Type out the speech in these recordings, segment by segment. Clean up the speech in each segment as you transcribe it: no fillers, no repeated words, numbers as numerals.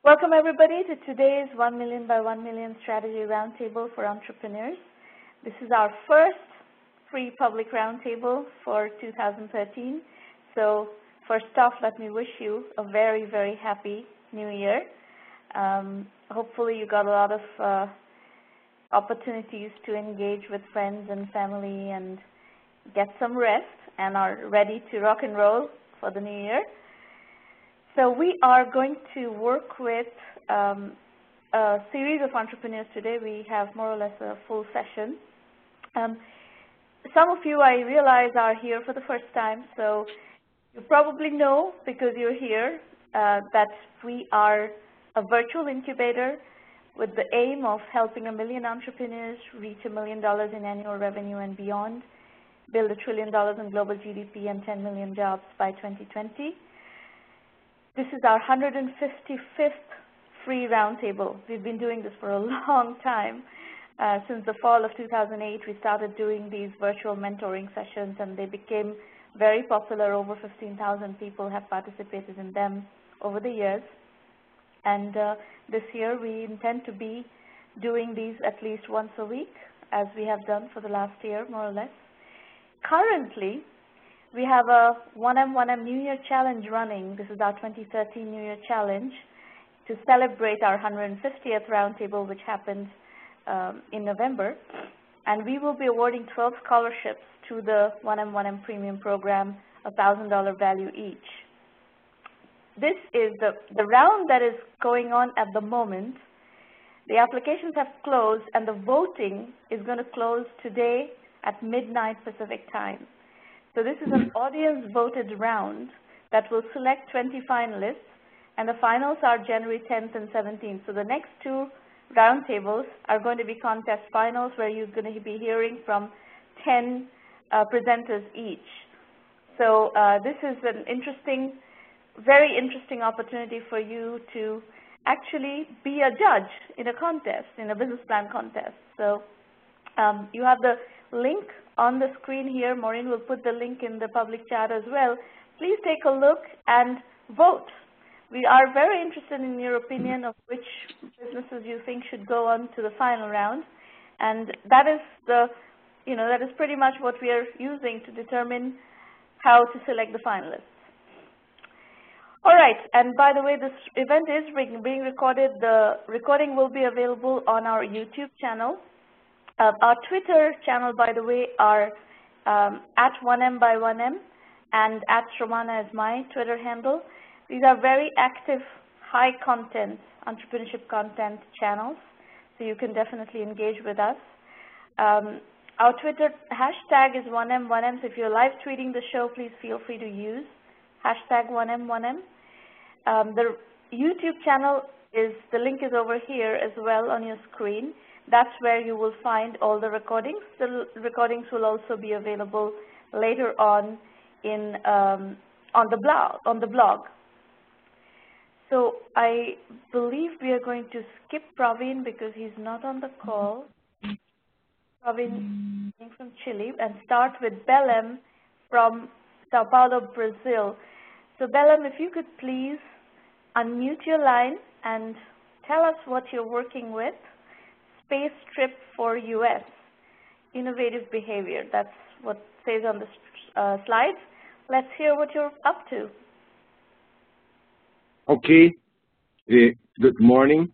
Welcome everybody to today's 1 Million by 1 Million Strategy Roundtable for Entrepreneurs. This is our first free public roundtable for 2013. So first off, let me wish you a very, very happy new year. Hopefully you got a lot of opportunities to engage with friends and family and get some rest and are ready to rock and roll for the new year. So we are going to work with a series of entrepreneurs today. We have more or less a full session. Some of you, I realize, are here for the first time, so you probably know, because you're here, that we are a virtual incubator with the aim of helping 1 million entrepreneurs reach $1 million in annual revenue and beyond, build $1 trillion in global GDP and 10 million jobs by 2020. This is our 155th free roundtable. We've been doing this for a long time. Since the fall of 2008, we started doing these virtual mentoring sessions, and they became very popular. Over 15,000 people have participated in them over the years. And this year, we intend to be doing these at least once a week, as we have done for the last year, more or less. Currently, we have a 1M1M New Year Challenge running. This is our 2013 New Year Challenge to celebrate our 150th roundtable, which happened in November. And we will be awarding 12 scholarships to the 1M1M Premium Program, $1,000 value each. This is the round that is going on at the moment. The applications have closed, and the voting is going to close today at midnight Pacific time. So this is an audience-voted round that will select 20 finalists, and the finals are January 10th and 17th. So the next two roundtables are going to be contest finals, where you're going to be hearing from 10 presenters each. So this is an interesting, very interesting opportunity for you to actually be a judge in a contest, in a business plan contest. So you have the link on the screen here. Maureen will put the link in the public chat as well. Please take a look and vote. We are very interested in your opinion of which businesses you think should go on to the final round, and that is that is pretty much what we are using to determine how to select the finalists. All right, and by the way, this event is being recorded. The recording will be available on our YouTube channel. Our Twitter channel, by the way, are at 1M by 1M and at Sramana is my Twitter handle. These are very active, high content, entrepreneurship content channels, so you can definitely engage with us. Our Twitter hashtag is 1M1M, so if you're live tweeting the show, please feel free to use hashtag 1M1M. The YouTube channel the link is over here as well on your screen. That's where you will find all the recordings. The recordings will also be available later on on the blog. So I believe we are going to skip Praveen because he's not on the call. Praveen from Chile, and start with Belém from Sao Paulo, Brazil. So Belém, if you could please unmute your line and tell us what you're working with. Space trip for US, innovative behavior. That's what says on the slides. Let's hear what you're up to. Okay. Good morning.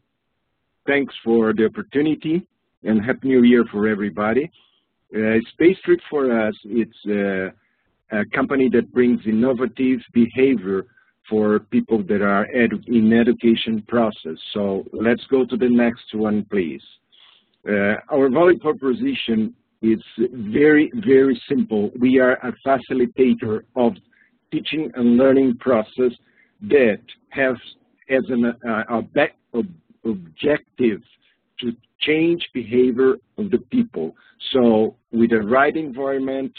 Thanks for the opportunity, and Happy New Year for everybody. Space Trip for us, it's a company that brings innovative behavior for people that are in education process. So let's go to the next one, please. Our value proposition is very, very simple. We are a facilitator of teaching and learning process that has as an objective to change behavior of the people. So with the right environment,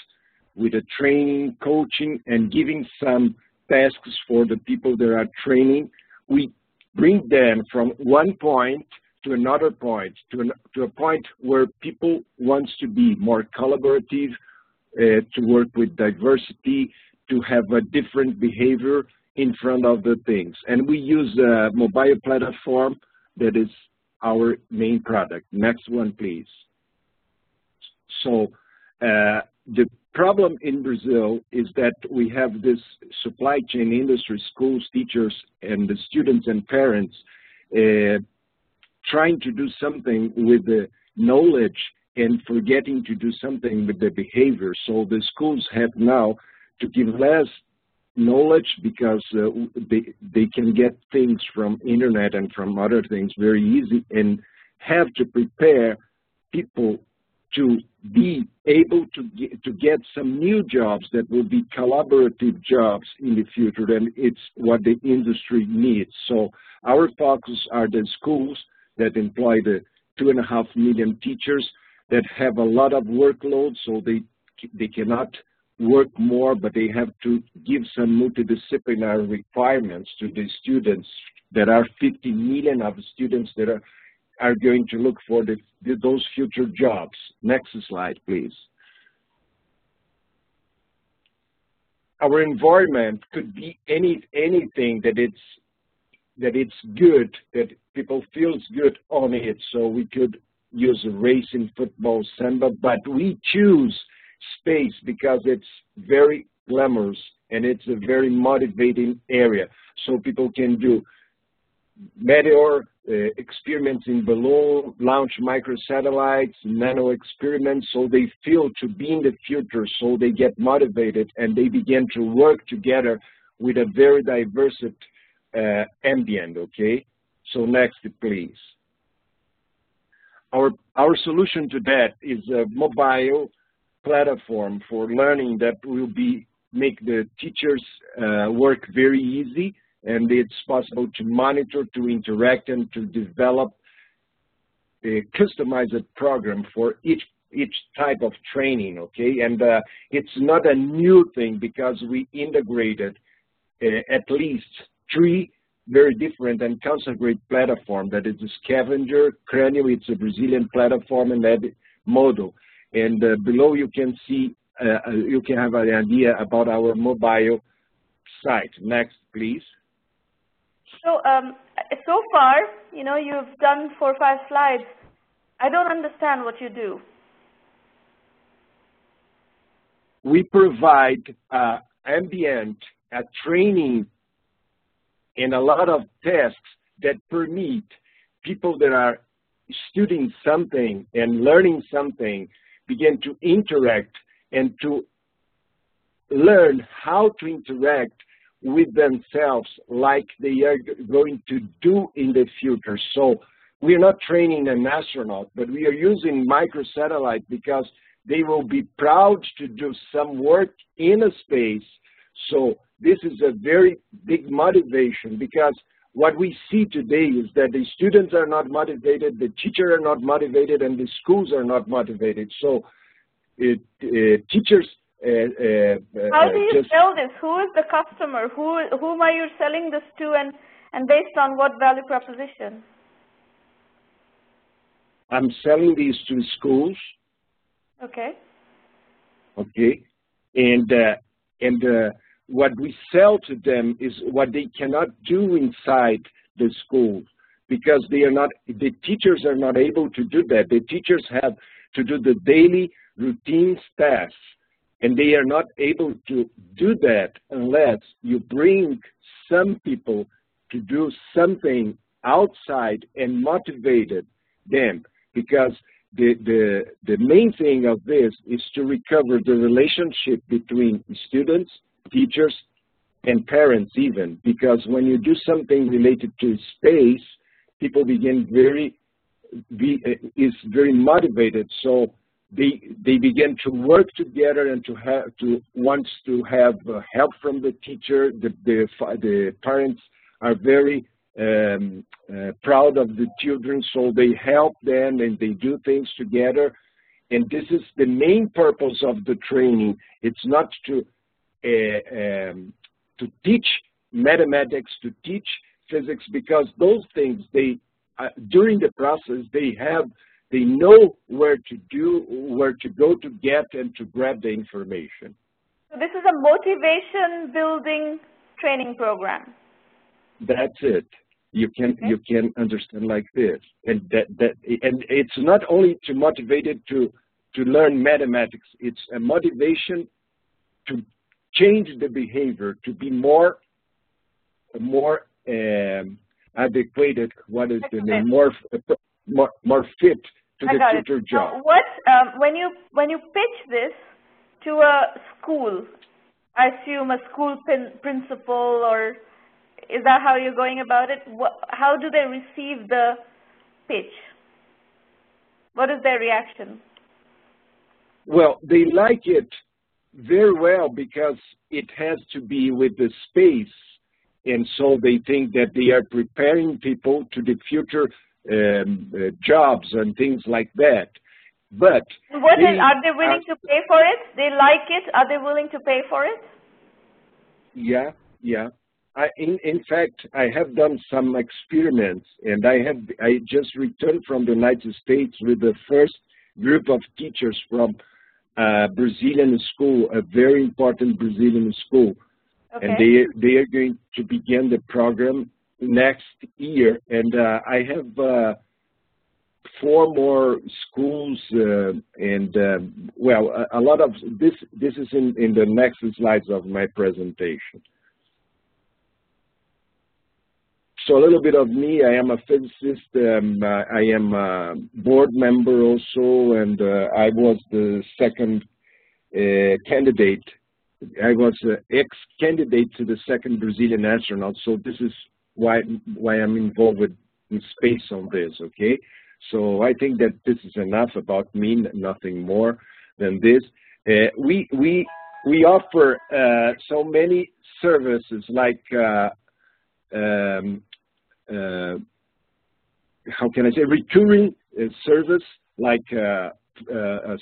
with the training, coaching, and giving some tasks for the people that are training, we bring them from one point to another point, to a point where people want to be more collaborative, to work with diversity, to have a different behavior in front of the things. And we use a mobile platform that is our main product. Next one, please. So the problem in Brazil is that we have this supply chain industry, schools, teachers, and the students and parents trying to do something with the knowledge and forgetting to do something with the behavior. So the schools have now to give less knowledge because they can get things from internet and from other things very easy, and have to prepare people to be able to get some new jobs that will be collaborative jobs in the future, and it's what the industry needs. So our focus are the schools that employ the 2.5 million teachers that have a lot of workload, so they cannot work more, but they have to give some multidisciplinary requirements to the students. There are 50 million of students that are going to look for those future jobs. Next slide, please. Our environment could be anything that it's good, that people feels good on it. So we could use racing, football, samba, but we choose space because it's very glamorous and it's a very motivating area. So people can do meteor experiments in balloon, launch microsatellites, nano experiments, so they feel to be in the future, so they get motivated and they begin to work together with a very diverse ambient, okay? So next, please. Our solution to that is a mobile platform for learning that will make the teachers work very easy, and it's possible to monitor, to interact, and to develop a customized program for each type of training, okay? And it's not a new thing because we integrated at least 3 very different and concentrated platform. That is the Scavenger, Crânio, it's a Brazilian platform, and Edmodo. And below you can see, you can have an idea about our mobile site. Next, please. So, so far, you know, you've done 4 or 5 slides. I don't understand what you do. We provide ambient training and a lot of tasks that permit people that are studying something and learning something begin to interact and to learn how to interact with themselves like they are going to do in the future. So we are not training an astronaut, but we are using microsatellite because they will be proud to do some work in a space. So this is a very big motivation, because what we see today is that the students are not motivated, the teachers are not motivated, and the schools are not motivated. So teachers how do you sell this? Who is the customer? Whom are you selling this to, and based on what value proposition? I'm selling these to schools. Okay. Okay. And what we sell to them is what they cannot do inside the school, because they are not, the teachers are not able to do that. The teachers have to do the daily routine tasks, and they are not able to do that unless you bring some people to do something outside and motivated them. Because the main thing of this is to recover the relationship between students, teachers, and parents even. Because when you do something related to space, people begin very motivated. So they begin to work together and wants to have help from the teacher. The parents are very proud of the children, so they help them and they do things together. And this is the main purpose of the training. It's not to teach mathematics, to teach physics, because those things, during the process, they know where to go to get and to grab the information. So this is a motivation building training program. That's it. You can understand like this, and and it's not only to motivate it to learn mathematics. It's a motivation to change the behavior to be more adequate. What is the name? More fit to the future job. Now, what when you pitch this to a school, I assume a school principal, or is that how you're going about it? How do they receive the pitch? What is their reaction? Well, they like it very well because it has to be with the space, and so they think that they are preparing people to the future jobs and things like that. But are they willing to pay for it? They like it. Are they willing to pay for it? Yeah. In fact, I have done some experiments, and I just returned from the United States with the first group of teachers from a Brazilian school, a very important Brazilian school. Okay. And they are going to begin the program next year. And I have 4 more schools, well, a lot of this is in the next slides of my presentation. So a little bit of me. I am a physicist. I am a board member also, and I was the second candidate. I was ex-candidate to the second Brazilian astronaut. So this is why I'm involved in space on this. Okay. So I think that this is enough about me. Nothing more than this. We offer so many services like. How can I say, recurring service, like a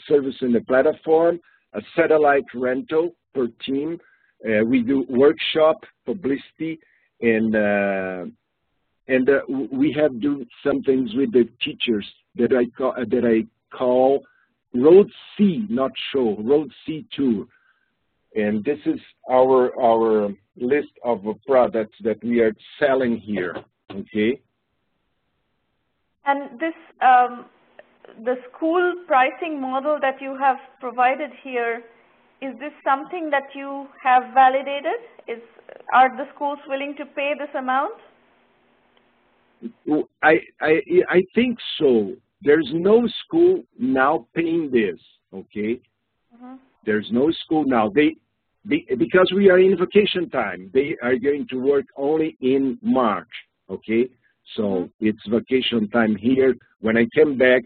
service in the platform, a satellite rental per team. We do workshop, publicity, and we have do some things with the teachers that I call Road C, not show, Road C tour. And this is our list of products that we are selling here, okay? And this, the school pricing model that you have provided here, is this something that you have validated? Are the schools willing to pay this amount? I think so. There's no school now paying this, okay? Mm-hmm. There's no school now. Because we are in vacation time, they are going to work only in March, okay? So it's vacation time here. When I came back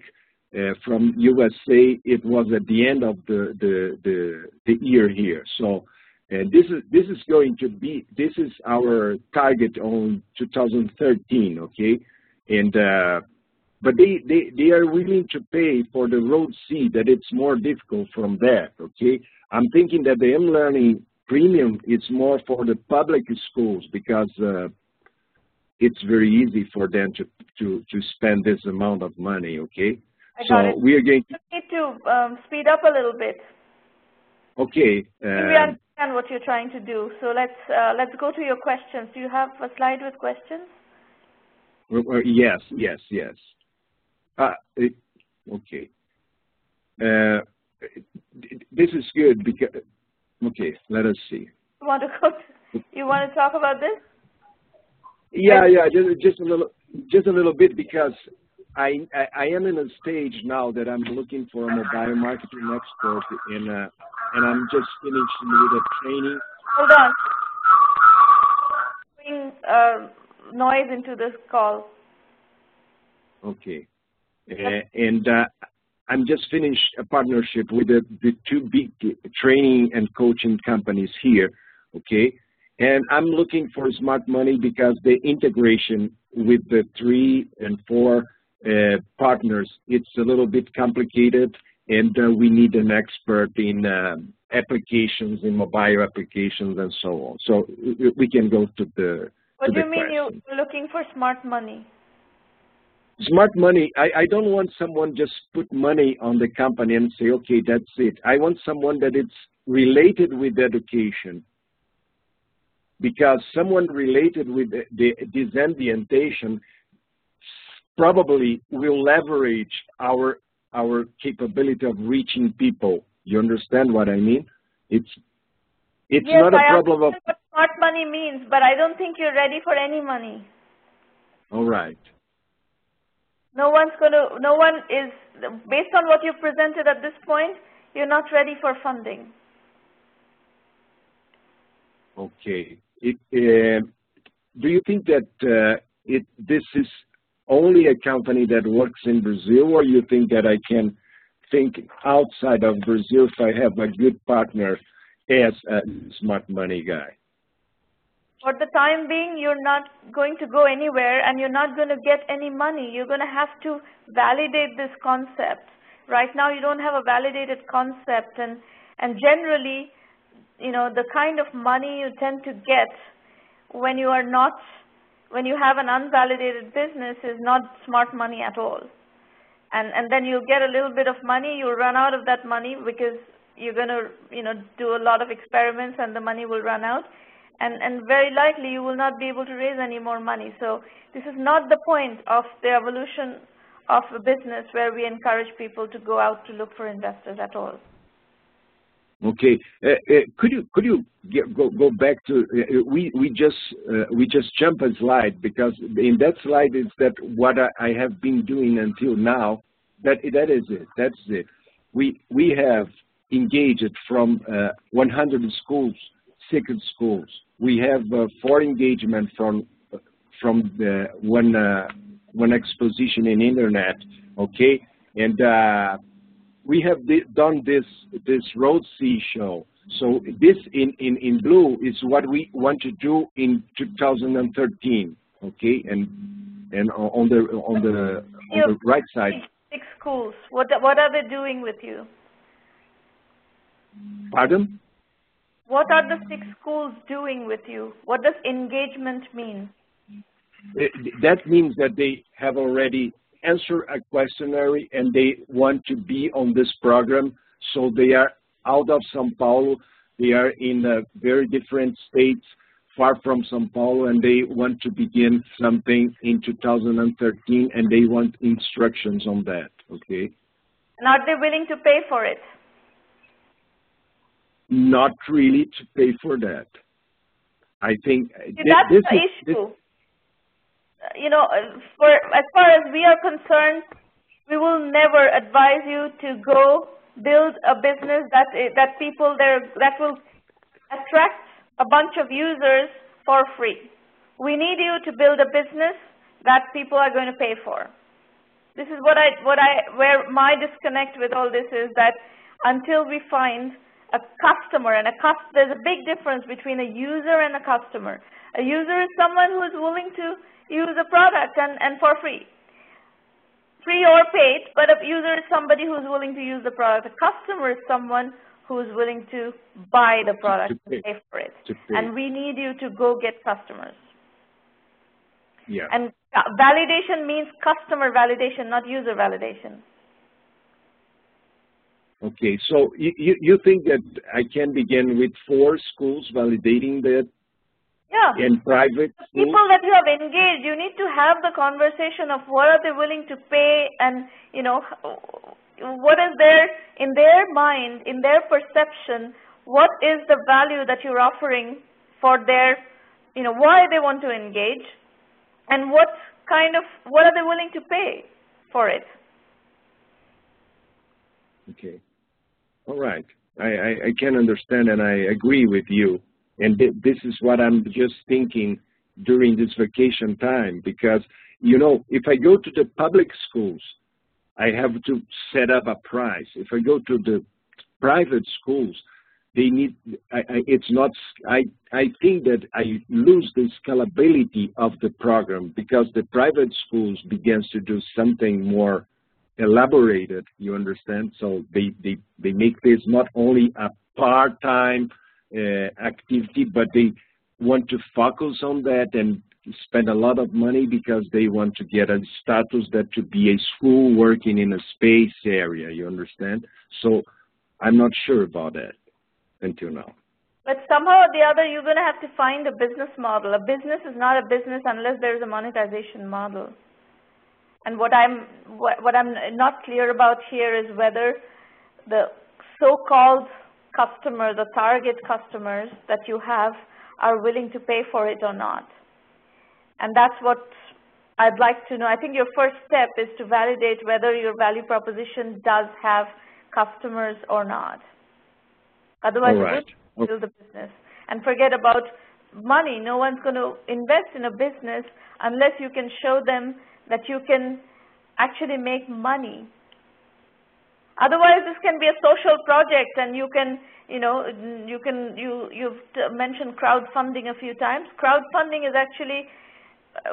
from USA, it was at the end of the year here. So this is going to be, this is our target on 2013, okay? And but they are willing to pay for the Road C, that it's more difficult from that, okay? I'm thinking that the M-Learning Premium is more for the public schools because it's very easy for them to spend this amount of money, okay? So we are going to need to speed up a little bit. Okay. We understand what you're trying to do. So let's go to your questions. Do you have a slide with questions? Yes. Okay. This is good because. Okay, let us see. You want to talk about this? Yeah. Just a little bit because I am in a stage now that I'm looking for a mobile marketing expert, and I'm just finishing with a training. Hold on. Bring noise into this call. Okay. And I'm just finished a partnership with the 2 big training and coaching companies here, okay? And I'm looking for smart money because the integration with the 3 and 4 partners, it's a little bit complicated, and we need an expert in applications, in mobile applications, and so on. So we can go to the What do you mean you're looking for smart money? Smart money, I don't want someone just put money on the company and say, okay, that's it. I want someone that it's related with education. because someone related with this ambientation probably will leverage our capability of reaching people. You understand what I mean? It's yes, not a problem of what smart money means, but I don't think you're ready for any money. All right. No one is, based on what you've presented at this point, you're not ready for funding. Okay. Do you think that this is only a company that works in Brazil, or you think that I can think outside of Brazil if I have a good partner as a smart money guy? For the time being, you're not going to go anywhere, and you're not going to get any money. You're going to have to validate this concept. Right now, you don't have a validated concept, and generally, the kind of money you tend to get when you have an unvalidated business is not smart money at all. And then you'll get a little bit of money, you'll run out of that money because you're going to, do a lot of experiments and the money will run out. And very likely you will not be able to raise any more money. So this is not the point of the evolution of a business where we encourage people to go out to look for investors at all. Okay. Could you go back to we just jump a slide, because in that slide is that what I have been doing until now. That is it. That's it. We have engaged from 100 schools, 6 schools. We have 4 engagement from the one exposition in internet. Okay, and we have done this road sea show. So this in blue is what we want to do in 2013. Okay, and on the right side. 6 schools. What are they doing with you? Pardon? What are the 6 schools doing with you? What does engagement mean? That means that they have already answered a questionnaire and they want to be on this program. So they are out of São Paulo. They are in very different states, far from São Paulo, and they want to begin something in 2013, and they want instructions on that. Okay. And are they willing to pay for it? Not really to pay for that. I think that's the issue. As far as we are concerned, we will never advise you to go build a business that will attract a bunch of users for free. We need you to build a business that people are going to pay for. This is where my disconnect with all this is, that until we find a customer, and there's a big difference between a user and a customer. A user is someone who is willing to use a product and for free or paid, but a user is somebody who's willing to use the product. A customer is someone who's willing to buy the product and pay for it. And we need you to go get customers. Yeah. And validation means customer validation, not user validation. Okay, so you think that I can begin with 4 schools validating that? Yeah. In private schools? People that you have engaged, you need to have the conversation of what are they willing to pay, and what is in their mind, in their perception, what is the value that you're offering for their, why they want to engage, and what are they willing to pay for it. Okay. All right. I can understand, and I agree with you. And this is what I'm just thinking during this vacation time, because, if I go to the public schools, I have to set up a price. If I go to the private schools, they need, I think that I lose the scalability of the program, because the private schools begins to do something more elaborated, you understand? So they make this not only a part-time activity, but they want to focus on that and spend a lot of money because they want to get a status that to be a school working in a space area, you understand? So I'm not sure about that until now. But somehow or the other, you're going to have to find a business model. A business is not a business unless there's a monetization model. And what I'm not clear about here is whether the so-called customer, the target customers that you have, are willing to pay for it or not. And that's what I'd like to know. I think your first step is to validate whether your value proposition does have customers or not. Otherwise, you will build the business. And forget about money. No one's going to invest in a business unless you can show them that you can actually make money. Otherwise, this can be a social project, and you can, you've mentioned crowdfunding a few times. Crowdfunding is actually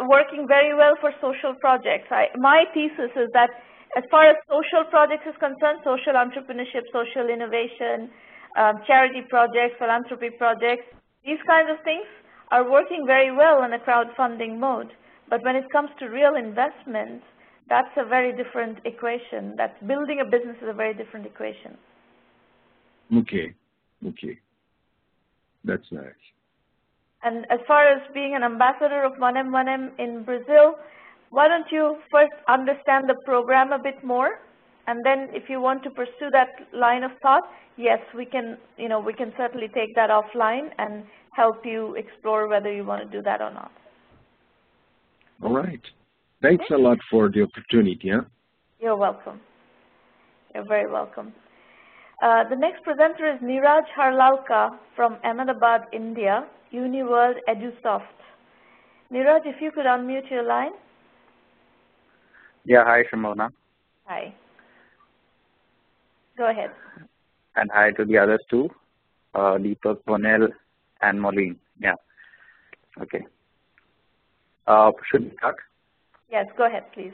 working very well for social projects. My thesis is that as far as social projects is concerned, social entrepreneurship, social innovation, charity projects, philanthropy projects, these kinds of things are working very well in a crowdfunding mode. But when it comes to real investment, that's a very different equation. That's building a business is a very different equation. Okay. That's nice. And as far as being an ambassador of 1M1M in Brazil, why don't you first understand the program a bit more, and then if you want to pursue that line of thought, yes, we can certainly take that offline and help you explore whether you want to do that or not. All right. Thanks a lot for the opportunity. Huh? You're welcome. You're very welcome. The next presenter is Neeraj Harlalka from Ahmedabad, India, UniWorld EduSoft. Neeraj, if you could unmute your line. Yeah, hi, Sramana. Hi. Go ahead. And hi to the others too, Deepak, Bonel, and Moline. Yeah. Okay. Should we start? Yes, go ahead, please.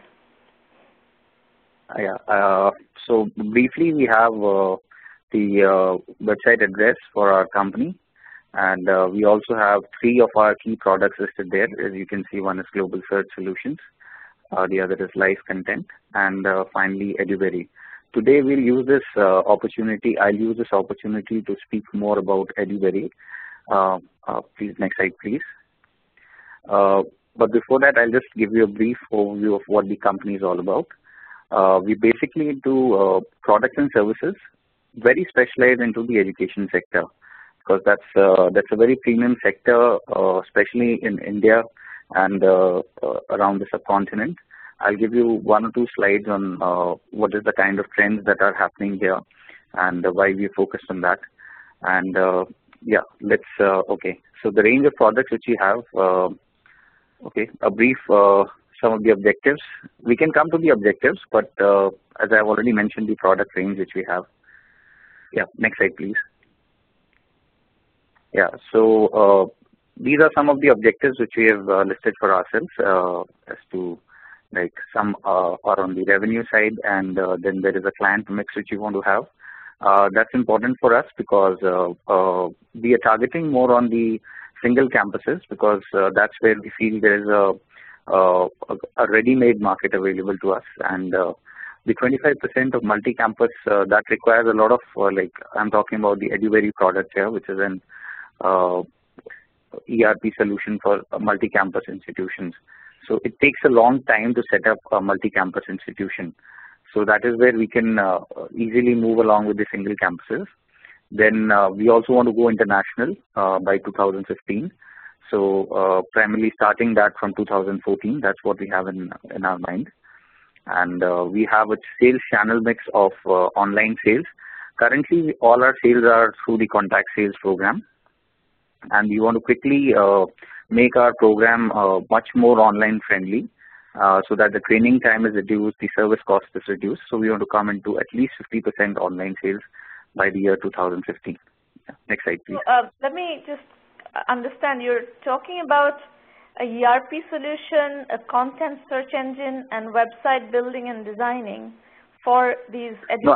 So briefly, we have the website address for our company, and we also have 3 of our key products listed there. As you can see, one is Global Search Solutions, the other is Live Content, and finally EduBerry. Today, we'll use this opportunity. I'll use this opportunity to speak more about EduBerry. Please, next slide, please. But before that, I'll just give you a brief overview of what the company is all about. We basically do products and services, very specialized into the education sector, because that's a very premium sector, especially in India and around the subcontinent. I'll give you 1 or 2 slides on what is the kind of trends that are happening here and why we focused on that. And yeah, let's, okay. So the range of products which we have, okay, a brief, some of the objectives. We can come to the objectives, but as I've already mentioned, the product range which we have. Yeah, next slide, please. Yeah, so these are some of the objectives which we have listed for ourselves as to, like, some are on the revenue side, and then there is a client mix which you want to have. That's important for us because we are targeting more on the single campuses, because that's where we feel there is a ready-made market available to us, and the 25% of multi-campus that requires a lot of like, I'm talking about the EduBerry product here, which is an ERP solution for multi-campus institutions. So it takes a long time to set up a multi-campus institution. So that is where we can easily move along with the single campuses. Then we also want to go international by 2015. So primarily starting that from 2014, that's what we have in our mind. And we have a sales channel mix of online sales. Currently, all our sales are through the contact sales program. And we want to quickly make our program much more online friendly, so that the training time is reduced, the service cost is reduced. So we want to come into at least 50% online sales by the year 2015. Yeah. Next slide, please. So, let me just understand. You're talking about a ERP solution, a content search engine, and website building and designing for these education. No,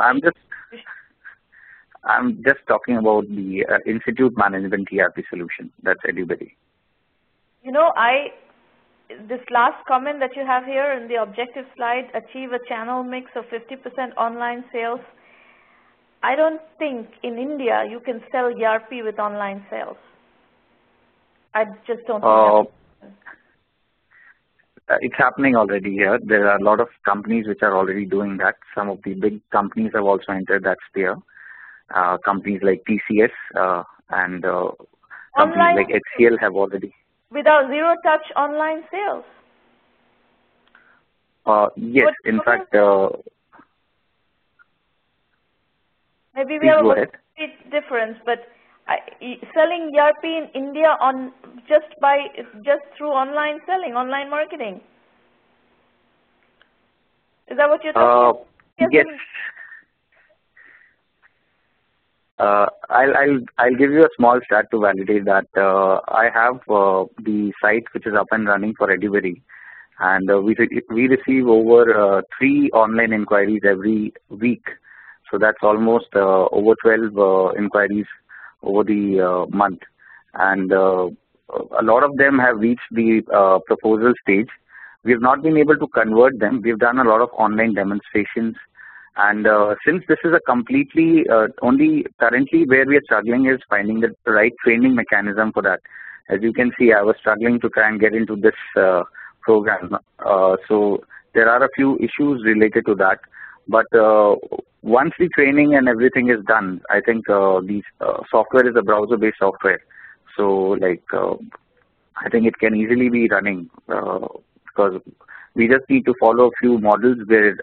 I'm just talking about the institute management ERP solution. That's EduBerry. You know, this last comment that you have here in the objective slide, achieve a channel mix of 50% online sales. I don't think in India you can sell ERP with online sales. I just don't think it's happening already here. There are a lot of companies which are already doing that. Some of the big companies have also entered that sphere. Companies like TCS and companies like HCL have already. Without zero-touch online sales? Yes, in fact. Maybe we have a big difference, but selling ERP in India just through online selling, online marketing. Is that what you're talking about? Yes. I'll give you a small stat to validate that. I have the site which is up and running for EduVery, and we receive over 3 online inquiries every week. So that's almost over 12 inquiries over the month, and a lot of them have reached the proposal stage. We have not been able to convert them. We've done a lot of online demonstrations. And since this is a completely, only currently where we are struggling is finding the right training mechanism for that. As you can see, I was struggling to try and get into this program. So there are a few issues related to that. But once the training and everything is done, I think the software is a browser-based software. So like, I think it can easily be running because we just need to follow a few models where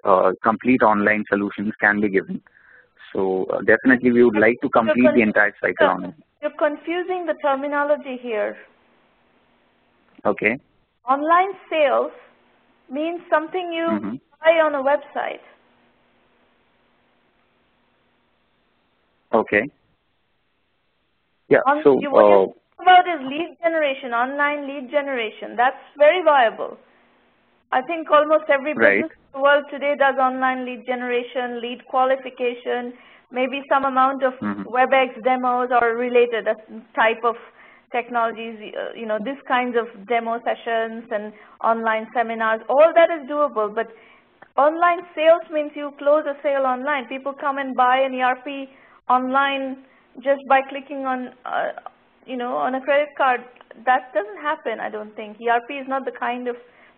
complete online solutions can be given. So definitely we would like to complete the entire cycle online. You're confusing the terminology here. Okay. Online sales means something you buy on a website. Okay. Yeah. So what you're talking about is lead generation, online lead generation. That's very viable. I think almost every business in the world today does online lead generation, lead qualification, maybe some amount of WebEx demos or related type of technologies, these kinds of demo sessions and online seminars. All that is doable, but online sales means you close a sale online. People come and buy an ERP online just by clicking on, on a credit card. That doesn't happen, I don't think. ERP is not the kind of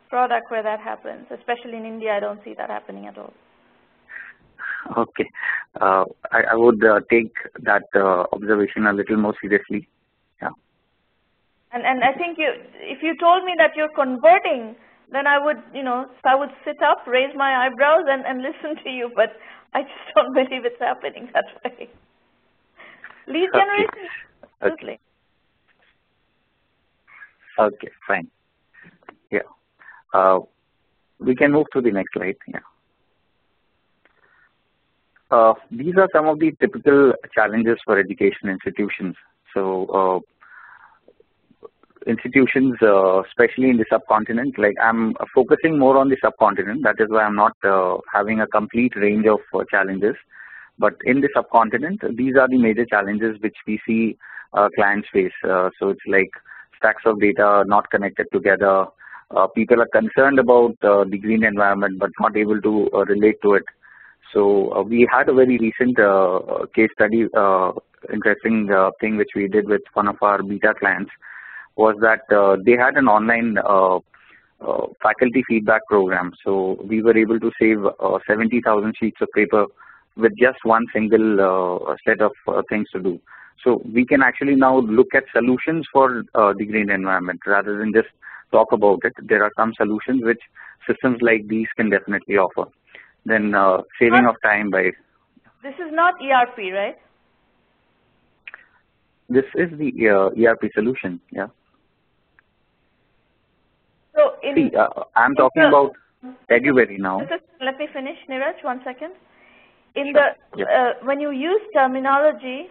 product where that happens, especially in India. I don't see that happening at all. Okay, I would take that observation a little more seriously. Yeah. And I think if you told me that you're converting, then I would, I would sit up, raise my eyebrows, and listen to you. But I just don't believe it's happening that way. Lead generation, absolutely. Okay, fine. Yeah. We can move to the next slide. Yeah. These are some of the typical challenges for education institutions. So institutions, especially in the subcontinent, like I'm focusing more on the subcontinent. That is why I'm not having a complete range of challenges. But in the subcontinent, these are the major challenges which we see clients face. So it's like stacks of data not connected together. People are concerned about the green environment but not able to relate to it. So we had a very recent case study, interesting thing which we did with one of our beta clients was that they had an online faculty feedback program. So we were able to save 70,000 sheets of paper with just one single set of things to do. So we can actually now look at solutions for the green environment rather than just talk about it. There are some solutions which systems like these can definitely offer. Then saving of time by... This is not ERP, right? This is the ERP solution, yeah. So see, I'm talking about EduVery now. Let me finish, Neeraj, 1 second. In the when you use terminology,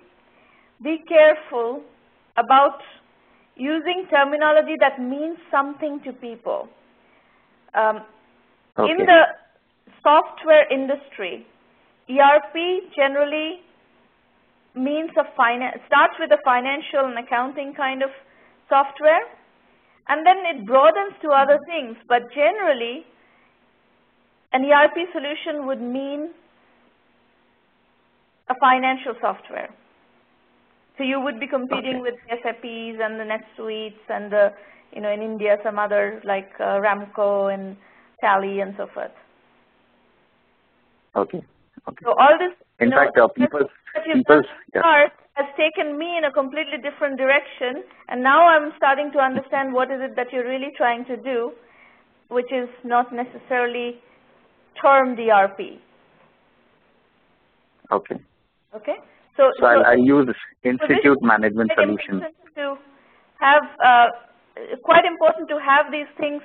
be careful about using terminology that means something to people. In the software industry, ERP generally means starts with a financial and accounting kind of software, and then it broadens to other things. But generally, an ERP solution would mean a financial software. So you would be competing with SAPs and the NetSuites and the, in India, some other like Ramco and Tally and so forth. Okay. So all this, in fact, people has taken me in a completely different direction, and now I'm starting to understand what is it that you're really trying to do, which is not necessarily termed ERP. Okay. Okay. So I use institute management solution. To have quite important to have these things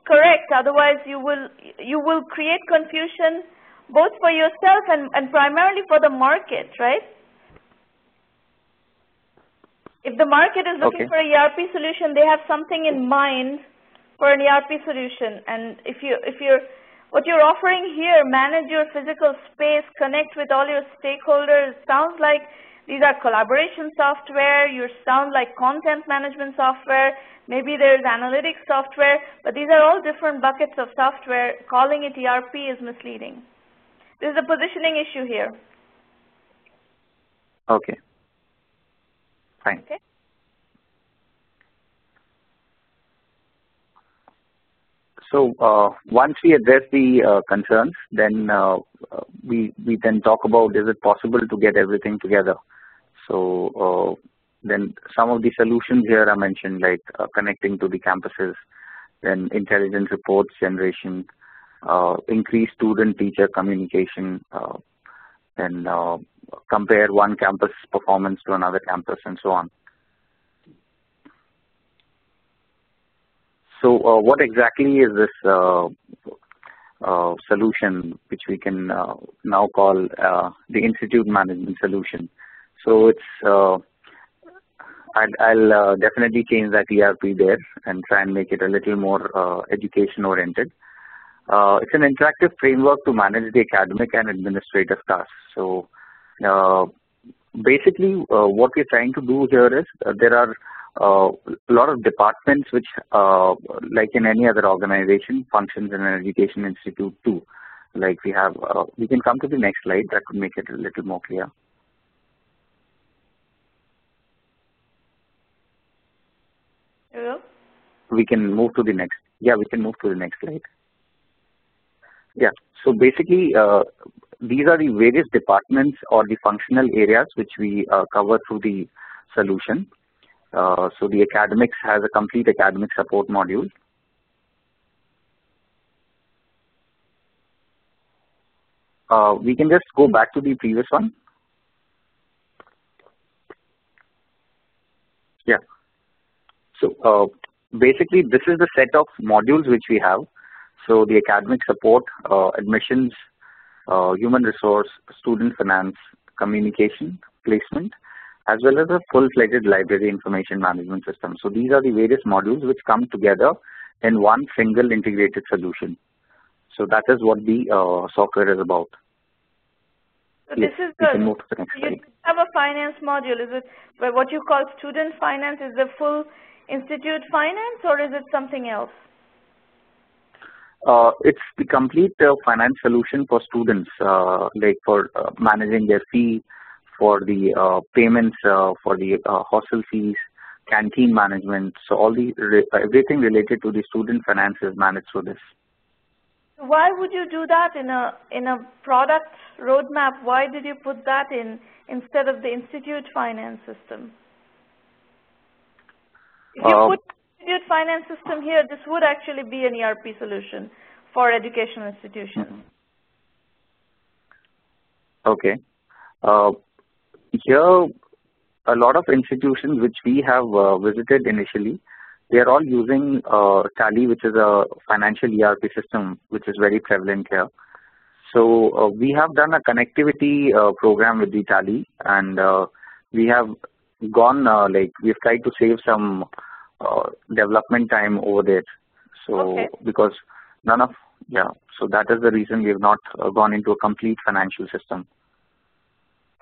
correct. Otherwise, you will create confusion both for yourself and primarily for the market, right? If the market is looking for an ERP solution, they have something in mind for an ERP solution. And if you're what you're offering here, manage your physical space, connect with all your stakeholders, sounds like these are collaboration software, you sound like content management software, maybe there's analytics software, but these are all different buckets of software. Calling it ERP is misleading. This is a positioning issue here. Okay. Fine. Okay. So once we address the concerns, then we then talk about, is it possible to get everything together? So then some of the solutions here are mentioned, like connecting to the campuses, then intelligence reports generation, increase student-teacher communication, then compare one campus performance to another campus, and so on. So what exactly is this solution, which we can now call the institute management solution? So it's I'll definitely change that ERP there and try and make it a little more education oriented. It's an interactive framework to manage the academic and administrative tasks. So basically what we're trying to do here is there are a lot of departments which, like in any other organization, functions in an education institute too. Like we have, we can come to the next slide, that would make it a little more clear. Hello? We can move to the next. Yeah, we can move to the next slide. Yeah. So basically, these are the various departments or the functional areas which we cover through the solution. So the academics has a complete academic support module. We can just go back to the previous one. Yeah. So basically, this is the set of modules which we have. So the academic support, admissions, human resource, student finance, communication, placement, as well as a full-fledged library information management system. So these are the various modules which come together in one single integrated solution. So that is what the software is about. So yes, this is we can move to the next slide. You have a finance module. Is it what you call student finance? Is the full institute finance, or is it something else? It's the complete finance solution for students, like for managing their fee, for the payments, for the hostel fees, canteen management. So all the everything related to the student finance is managed through this. Why would you do that in a product roadmap? Why did you put that in instead of the institute finance system? If you put institute finance system here, this would actually be an ERP solution for educational institutions. Okay. Here, a lot of institutions which we have visited initially, they are all using Tally, which is a financial ERP system, which is very prevalent here. So we have done a connectivity program with the Tally, and we have gone, like we've tried to save some development time over there. So because none of, so that is the reason we have not gone into a complete financial system.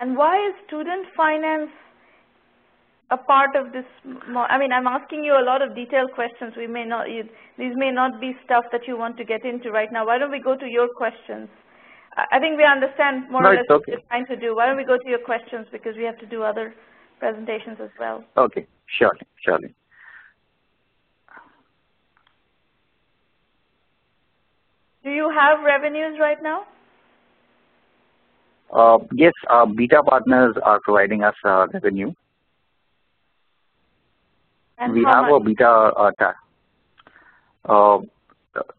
And why is student finance a part of this? I mean, I'm asking you a lot of detailed questions. We may not, these may not be stuff that you want to get into right now. Why don't we go to your questions? I think we understand more or less okay. what you're trying to do. Why don't we go to your questions, because we have to do other presentations as well. Okay, surely. Do you have revenues right now? Yes, our beta partners are providing us revenue. And we how have much? a beta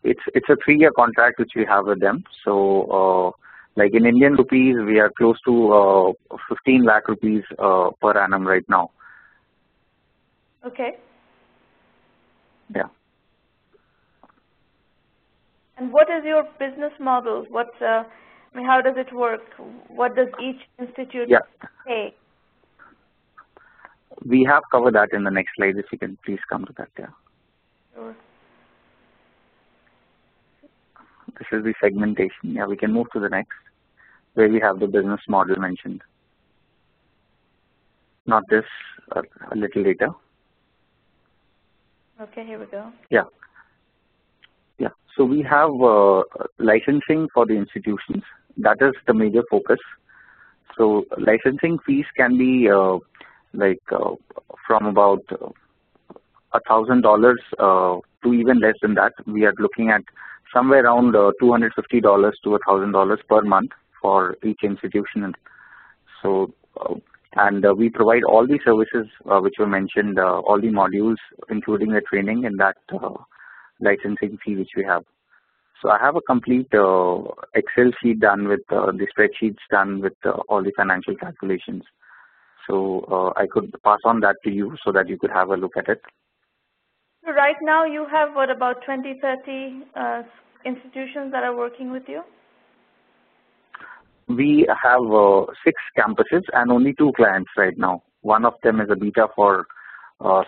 it's a 3-year contract which we have with them. So like in Indian rupees, we are close to 15 lakh rupees per annum right now. Okay. Yeah. And what is your business model? What, I mean, how does it work? What does each institute pay? We have covered that in the next slide. If you can please come to that. Yeah. Sure. This is the segmentation. Yeah, we can move to the next, where we have the business model mentioned. Not this, a little later. Okay, here we go. Yeah. So we have licensing for the institutions. That is the major focus. So licensing fees can be from about $1,000 to even less than that. We are looking at somewhere around $250 to $1,000 per month for each institution. So and we provide all the services which were mentioned, all the modules, including the training in that licensing fee which we have. So I have a complete Excel sheet done with the spreadsheets done with all the financial calculations. So I could pass on that to you so that you could have a look at it. So right now you have what, about 20, 30 institutions that are working with you? We have 6 campuses and only 2 clients right now. One of them is a beta for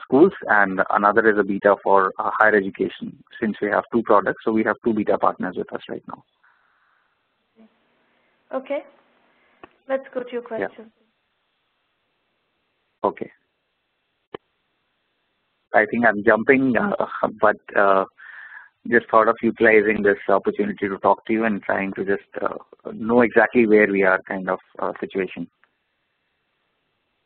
schools, and another is a beta for higher education. Since we have 2 products, so we have 2 beta partners with us right now. Okay. Let's go to your question. Yeah. Okay. I think I'm jumping, but just thought of utilizing this opportunity to talk to you and trying to just know exactly where we are kind of situation.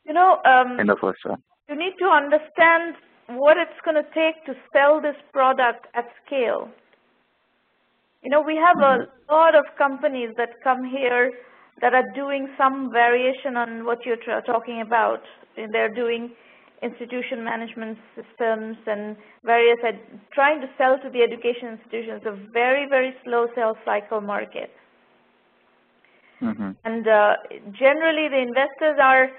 You know, in the first one. You need to understand what it's going to take to sell this product at scale. You know, we have a lot of companies that come here that are doing some variation on what you're talking about. They're doing institution management systems and various, trying to sell to the education institutions. It's a very, very slow sales cycle market. And generally the investors are,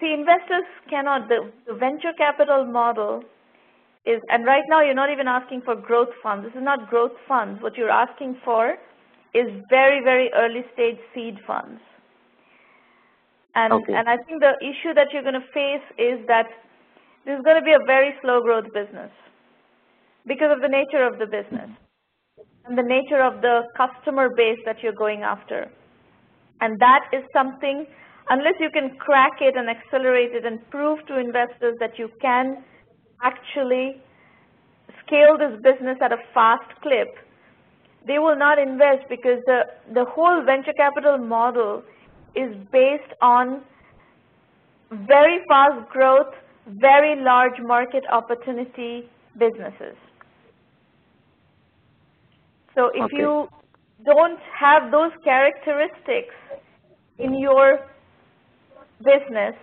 investors cannot, the venture capital model is, and right now you're not even asking for growth funds. This is not growth funds. What you're asking for is very, very early stage seed funds. And, and I think the issue that you're going to face is that this is going to be a very slow growth business because of the nature of the business and the nature of the customer base that you're going after. And that is something, unless you can crack it and accelerate it and prove to investors that you can actually scale this business at a fast clip, they will not invest, because the whole venture capital model is based on very fast growth, very large market opportunity businesses. So if you don't have those characteristics in your business,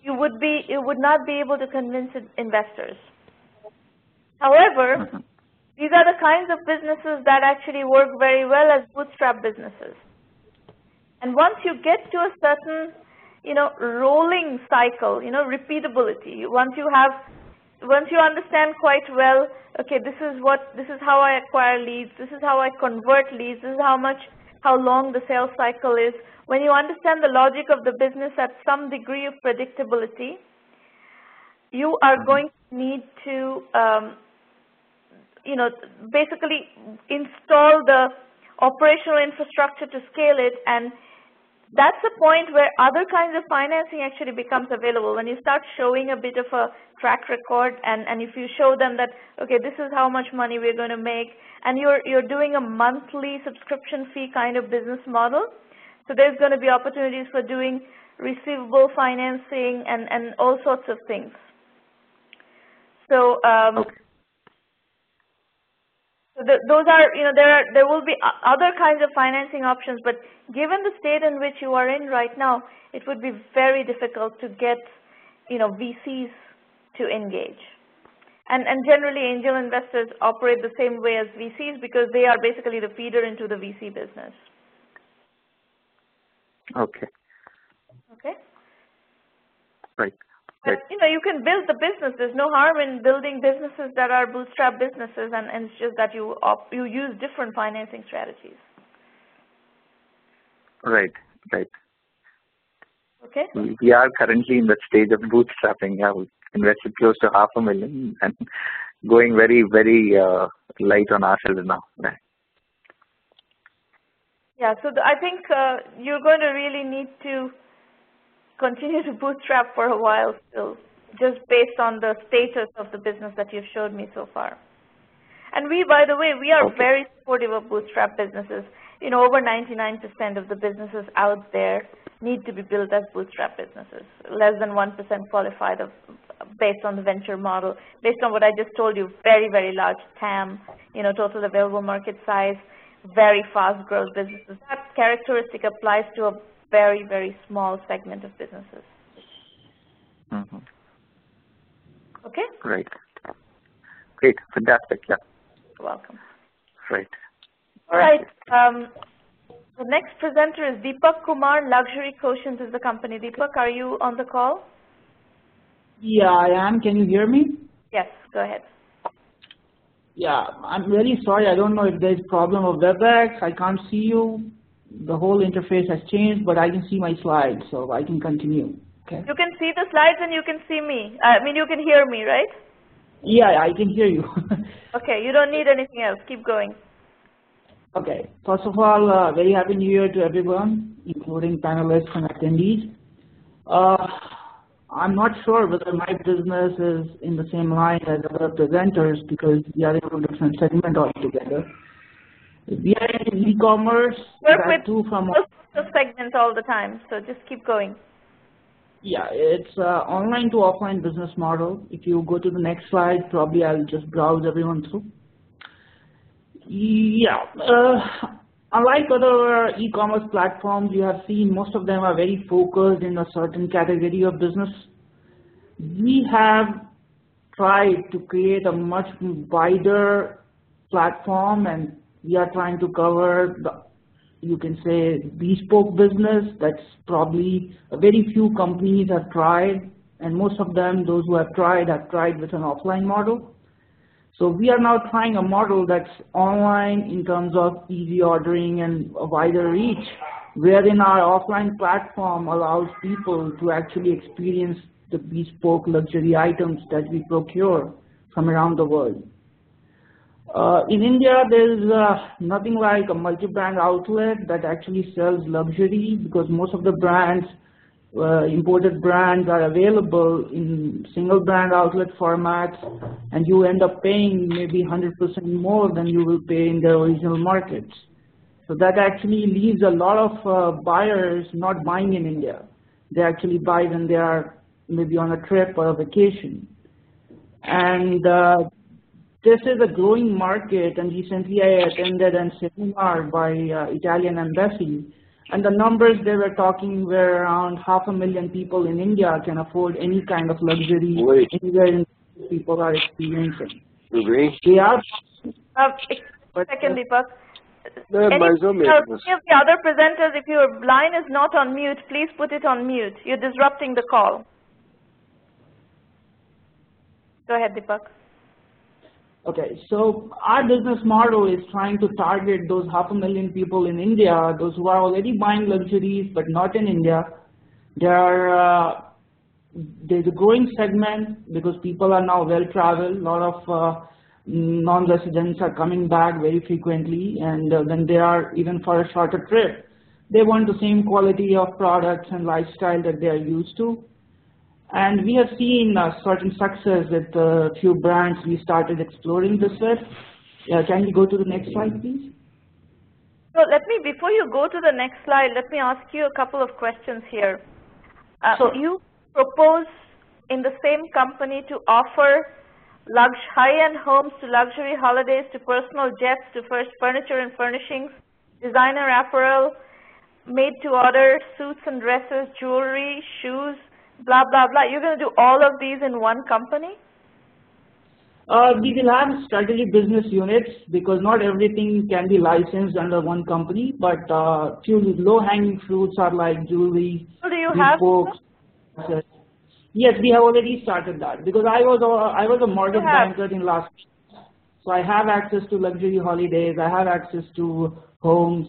you would not be able to convince investors. However, these are the kinds of businesses that actually work very well as bootstrap businesses. And once you get to a certain, rolling cycle, repeatability, once you understand quite well, okay, this is how I acquire leads, this is how I convert leads, this is how long the sales cycle is. When you understand the logic of the business at some degree of predictability, you are going to need to, basically install the operational infrastructure to scale it, and that's the point where other kinds of financing actually becomes available. When you start showing a bit of a track record, and if you show them that, okay, this is how much money we're going to make, and you're doing a monthly subscription fee kind of business model, so there's going to be opportunities for doing receivable financing and all sorts of things. So, okay. so those are, there will be other kinds of financing options, but given the state in which you are in right now, it would be very difficult to get, VCs to engage. And generally, angel investors operate the same way as VCs because they are basically the feeder into the VC business. Okay. Okay. Right. But, you can build the business. There's no harm in building businesses that are bootstrap businesses, and it's just that you use different financing strategies. Right. Right. Okay. We are currently in that stage of bootstrapping. Yeah, we invested close to $500,000 and going very, very light on ourselves now. Right. Yeah. So I think you're going to really need to continue to bootstrap for a while still, just based on the status of the business that you've showed me so far. And by the way, we are very supportive of bootstrap businesses. Over 99% of the businesses out there need to be built as bootstrap businesses. Less than 1% qualified based on the venture model. Based on what I just told you, very, very large TAM, total available market size, very fast growth businesses. That characteristic applies to a very, very small segment of businesses. Mm-hmm. Okay? Great. Great. Fantastic. Yeah. You're welcome. Right. All right. The next presenter is Deepak Kumar. Luxury Quotient is the company. Deepak, are you on the call? Yeah, I am. Can you hear me? Yes, go ahead. Yeah, I'm really sorry. I don't know if there's a problem of WebEx. I can't see you. The whole interface has changed, but I can see my slides, so I can continue. Okay. You can see the slides and you can see me. You can hear me, right? Yeah, I can hear you. Okay, you don't need anything else. Keep going. Okay. First of all, very happy New Year to everyone, including panelists and attendees. I'm not sure whether my business is in the same line as other presenters because we are in a different segment altogether. We are in e-commerce. Work with those segments all the time, so just keep going. Yeah, it's online to offline business model. If you go to the next slide, probably I'll just browse everyone through. Yeah, unlike other e-commerce platforms, you have seen most of them are very focused in a certain category of business. We have tried to create a much wider platform, and we are trying to cover you can say bespoke business. That's probably a very few companies have tried, and most of them, those who have tried with an offline model. So we are now trying a model that's online in terms of easy ordering and a wider reach, wherein our offline platform allows people to actually experience the bespoke luxury items that we procure from around the world. In India, there's nothing like a multi-brand outlet that actually sells luxury because most of the brands, imported brands are available in single brand outlet formats, and you end up paying maybe 100% more than you will pay in the original markets. So that actually leaves a lot of buyers not buying in India. They actually buy when they are maybe on a trip or a vacation. And this is a growing market, and recently I attended a seminar by Italian embassy, and the numbers they were talking were around 500,000 people in India can afford any kind of luxury anywhere in people are experiencing. They are. Second, Deepak. Any of the other presenters, if your line is not on mute, please put it on mute. You're disrupting the call. Go ahead, Deepak. Okay, so our business model is trying to target those 500,000 people in India, those who are already buying luxuries but not in India. There's a growing segment because people are now well-traveled. A lot of non-residents are coming back very frequently, and when they are even for a shorter trip, They want the same quality of products and lifestyle that they are used to. And we have seen certain success with a few brands we started exploring this with. Can you go to the next slide, please? So before you go to the next slide, let me ask you a couple of questions here. Sure. You propose in the same company to offer high-end homes to luxury holidays to personal jets to furniture and furnishings, designer apparel, made-to-order suits and dresses, jewelry, shoes, blah, blah, blah. You're going to do all of these in one company? We will have strategy business units because not everything can be licensed under one company, but few low-hanging fruits are like jewelry, So do you have books. Yes, we have already started that because I was a mortgage banker in last year. So I have access to luxury holidays, I have access to homes.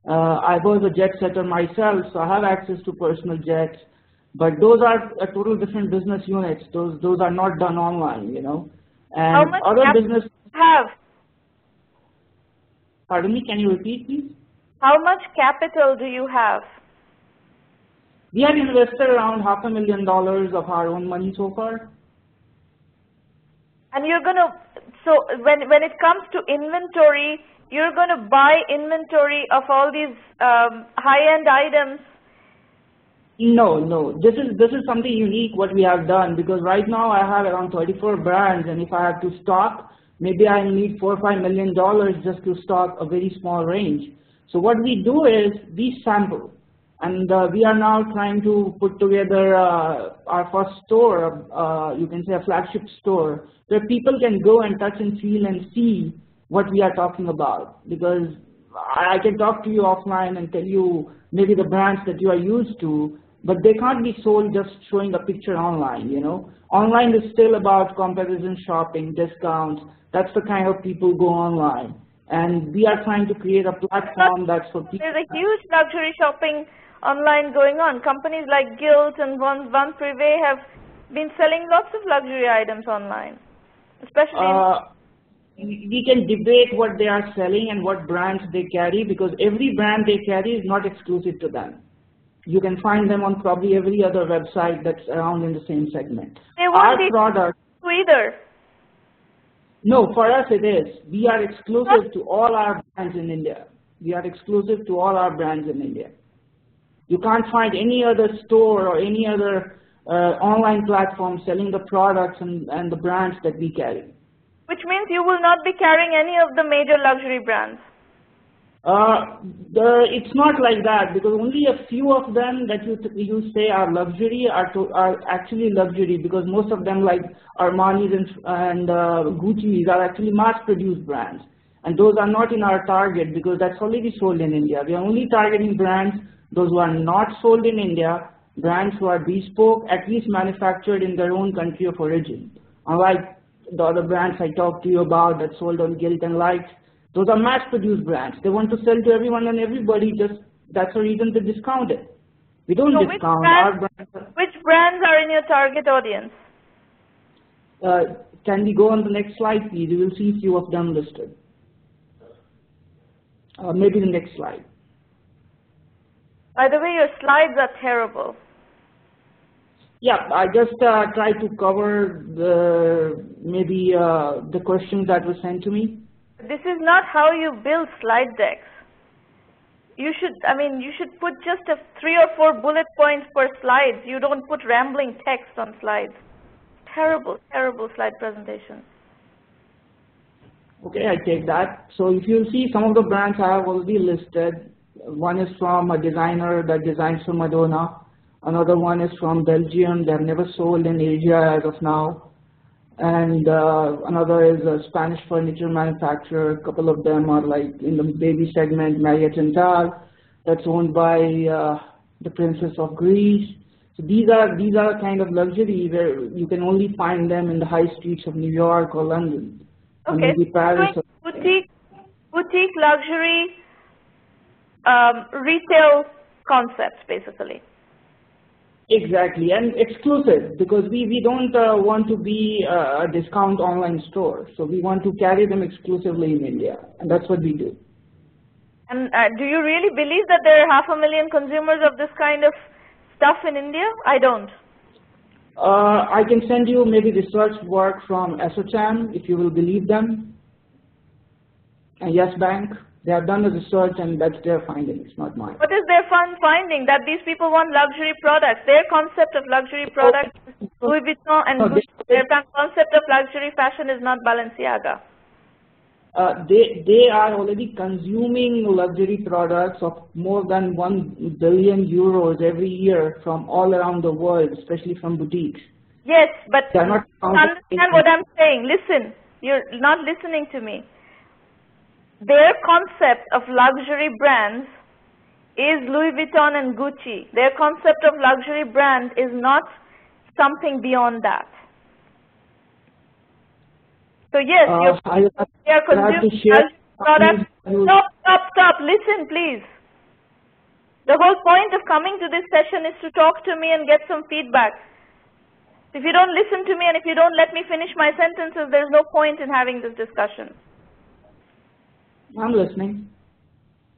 I was a jet setter myself, so I have access to personal jets. But those are a total different business units. Those are not done online, you know. And how much other business do you have? Pardon me, can you repeat, please? How much capital do you have? We have invested around $500,000 of our own money so far. And you're going to, so when it comes to inventory, you're going to buy inventory of all these high-end items? No. This is something unique what we have done because right now I have around 34 brands, and if I have to stock, maybe I need $4 or $5 million just to stock a very small range. So what we do is we sample, and we are now trying to put together our first store, you can say a flagship store, where people can go and touch and feel and see what we are talking about. Because I can talk to you offline and tell you maybe the brands that you are used to, but they can't be sold just showing a picture online, you know. Online is still about comparison shopping, discounts. That's the kind of people go online. And we are trying to create a platform that's for people. There's a huge luxury shopping online going on. Companies like Guild and One Privé have been selling lots of luxury items online, especially we can debate what they are selling and what brands they carry, because every brand they carry is not exclusive to them. You can find them on probably every other website that's around in the same segment. They won't Our be product either. No, for us it is. We are exclusive to all our brands in India. We are exclusive to all our brands in India. You can't find any other store or any other online platform selling the products and the brands that we carry. Which means you will not be carrying any of the major luxury brands. It's not like that, because only a few of them that you say are luxury are actually luxury, because most of them, like Armani's and Gucci's, are actually mass-produced brands, and those are not in our target because that's already sold in India. We are only targeting brands those who are not sold in India, brands who are bespoke, at least manufactured in their own country of origin. Unlike the other brands I talked to you about that sold on Guilt and Light, those are mass-produced brands. They want to sell to everyone and everybody. Just that's the reason they discount it. We don't discount our brands. Which brands are in your target audience? Can we go on the next slide, please? You will see a few of them listed. Maybe the next slide. By the way, your slides are terrible. Yeah, I just tried to cover the questions that were sent to me. This is not how you build slide decks. You should put just 3 or 4 bullet points per slide. You don't put rambling text on slides. Terrible, terrible slide presentation. Okay, I take that. So if you see, some of the brands I have already listed. One is from a designer that designs for Madonna. Another one is from Belgium. They have never sold in Asia as of now. And another is a Spanish furniture manufacturer. A couple of them are like in the baby segment, Maria Chantal, that's owned by the Princess of Greece. So these are kind of luxury where you can only find them in the high streets of New York or London. Okay, maybe Paris. boutique luxury retail concepts, basically. Exactly, and exclusive, because we don't want to be a discount online store. So we want to carry them exclusively in India, and that's what we do. And do you really believe that there are 500,000 consumers of this kind of stuff in India? I don't. I can send you maybe research work from SOCHAM, if you will believe them, and Yes Bank. They have done the research, and that's their findings, not mine. What is their finding? That these people want luxury products. Their concept of luxury products is Louis Vuitton and Gucci. Their concept of luxury fashion is not Balenciaga. They are already consuming luxury products of more than 1 billion euros every year from all around the world, especially from boutiques. Yes, but they are not understand what I'm saying. Listen, you're not listening to me. Their concept of luxury brands is Louis Vuitton and Gucci. Their concept of luxury brand is not something beyond that. So yes, they are consuming luxury products. Stop. Listen, please. The whole point of coming to this session is to talk to me and get some feedback. If you don't listen to me and if you don't let me finish my sentences, there's no point in having this discussion. I'm listening.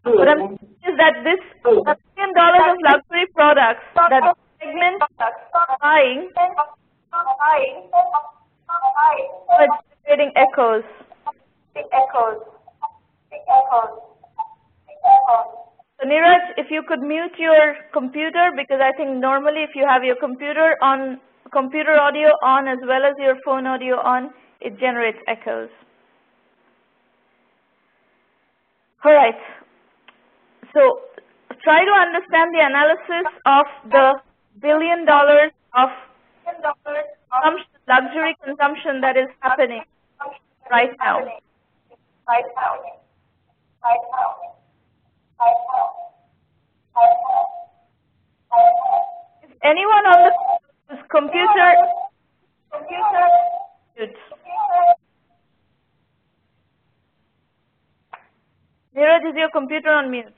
What I'm saying is that this $1 billion of luxury products that segment buying are generating echoes. So Neeraj, if you could mute your computer, because I think normally if you have your computer audio on as well as your phone audio on, it generates echoes. All right. So try to understand the analysis of the $1 billion of luxury consumption that is happening right now. Is anyone on the computer? Neeraj, is your computer on mute?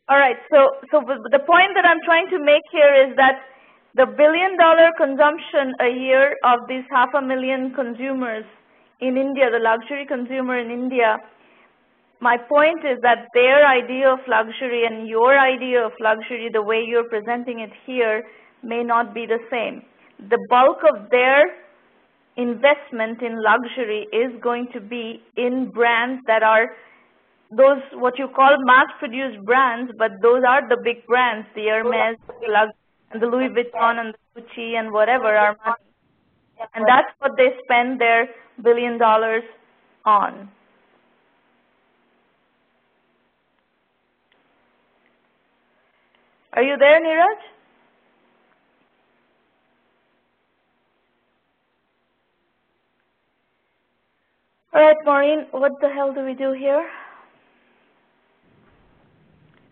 All right, so the point that I'm trying to make here is that the $1 billion consumption a year of these 500,000 consumers in India, the luxury consumer in India, my point is that their idea of luxury and your idea of luxury, the way you're presenting it here, may not be the same. The bulk of their investment in luxury is going to be in brands that are those what you call mass-produced brands, but those are the big brands, the Hermes, and the Louis Vuitton, and the Gucci, and whatever are money. And that's what they spend their $1 billion on. Are you there, Neeraj? All right, Maureen, what the hell do we do here?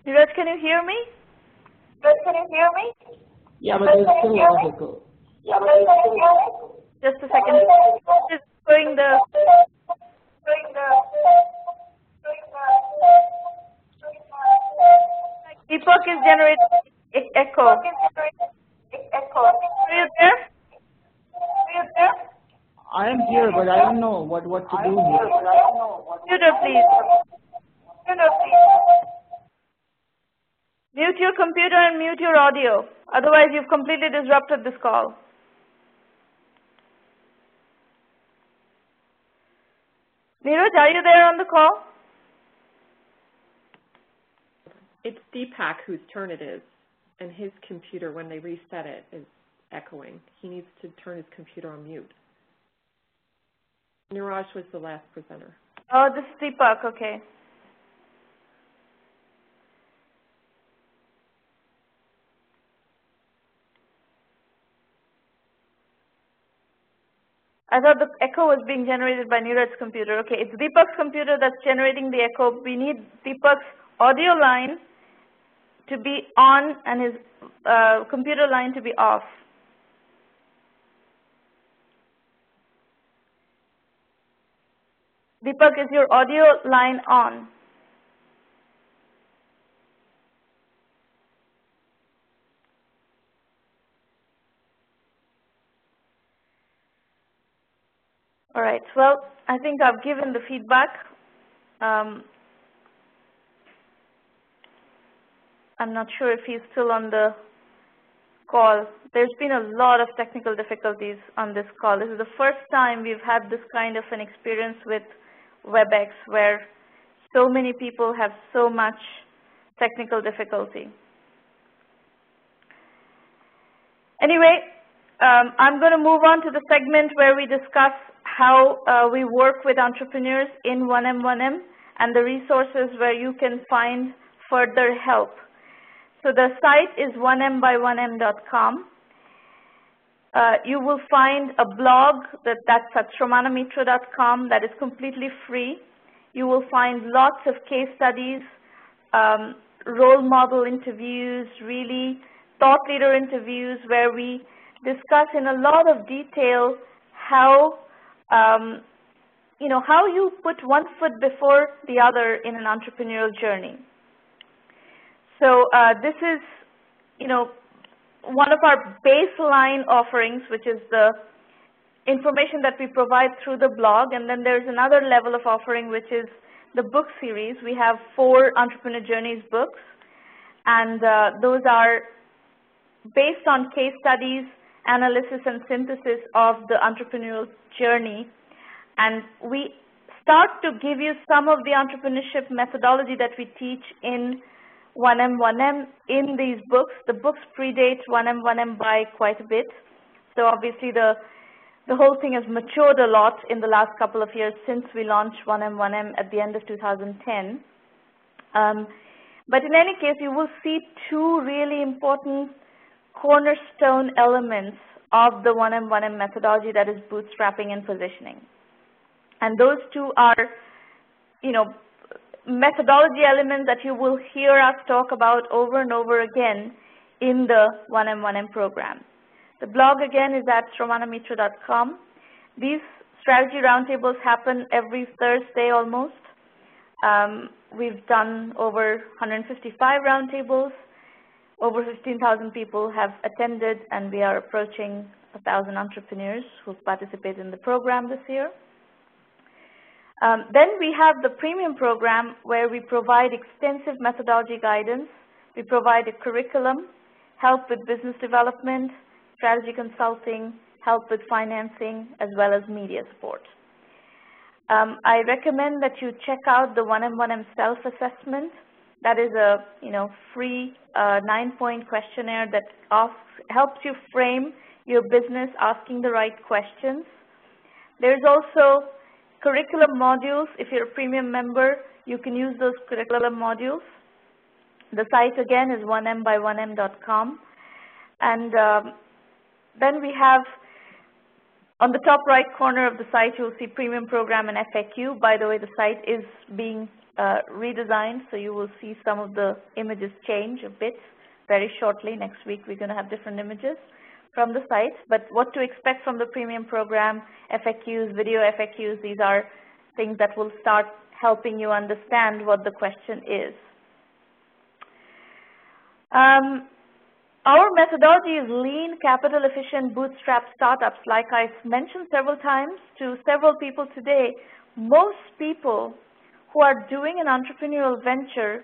Neeraj, can you hear me? Yeah, but there's still a lot of echo. Just a second. Just going the. Deepak is generating echo. Are you there? I am here, but I don't know what to do here. Computer, please. Mute your computer and mute your audio. Otherwise, you've completely disrupted this call. Neeraj, are you there on the call? It's Deepak whose turn it is, and his computer, when they reset it, is echoing. He needs to turn his computer on mute. Neeraj was the last presenter. Oh, this is Deepak, okay. I thought the echo was being generated by Neeraj's computer. Okay, it's Deepak's computer that's generating the echo. We need Deepak's audio line to be on and his computer line to be off. Deepak, is your audio line on? All right. Well, I think I've given the feedback. I'm not sure if he's still on the call. There's been a lot of technical difficulties on this call. This is the first time we've had this kind of an experience with WebEx where so many people have so much technical difficulty. Anyway, I'm going to move on to the segment where we discuss how we work with entrepreneurs in 1M1M and the resources where you can find further help. So the site is 1m1m.com. You will find a blog that's at sramanamitra.com that is completely free. You will find lots of case studies, role model interviews, really thought leader interviews where we discuss in a lot of detail how how you put one foot before the other in an entrepreneurial journey. So this is, one of our baseline offerings, which is the information that we provide through the blog, and then there's another level of offering, which is the book series. We have 4 Entrepreneur Journeys books, and those are based on case studies, analysis, and synthesis of the entrepreneurial journey. And we start to give you some of the entrepreneurship methodology that we teach in 1M1M in these books. The books predate 1M1M by quite a bit. So obviously the whole thing has matured a lot in the last couple of years since we launched 1M1M at the end of 2010. But in any case, you will see 2 really important cornerstone elements of the 1M1M methodology, that is bootstrapping and positioning. And those 2 are, methodology elements that you will hear us talk about over and over again in the 1M1M program. The blog again is at sramanamitra.com. These strategy roundtables happen every Thursday almost. We've done over 155 roundtables. Over 15,000 people have attended, and we are approaching 1,000 entrepreneurs who participate in the program this year. Then we have the premium program where we provide extensive methodology guidance. We provide a curriculum, help with business development, strategy consulting, help with financing, as well as media support. I recommend that you check out the 1M1M self-assessment. That is a free 9-point questionnaire that helps you frame your business asking the right questions. There's also curriculum modules. If you're a premium member, you can use those curriculum modules. The site again is 1m1m.com. And then we have, on the top right corner of the site, you'll see premium program and FAQ. By the way, the site is being redesigned, so you will see some of the images change a bit very shortly. Next week, we're going to have different images from the site. But what to expect from the premium program, FAQs, video FAQs, these are things that will start helping you understand what the question is. Our methodology is lean, capital-efficient, bootstrap startups. Like I mentioned several times to several people today, most people who are doing an entrepreneurial venture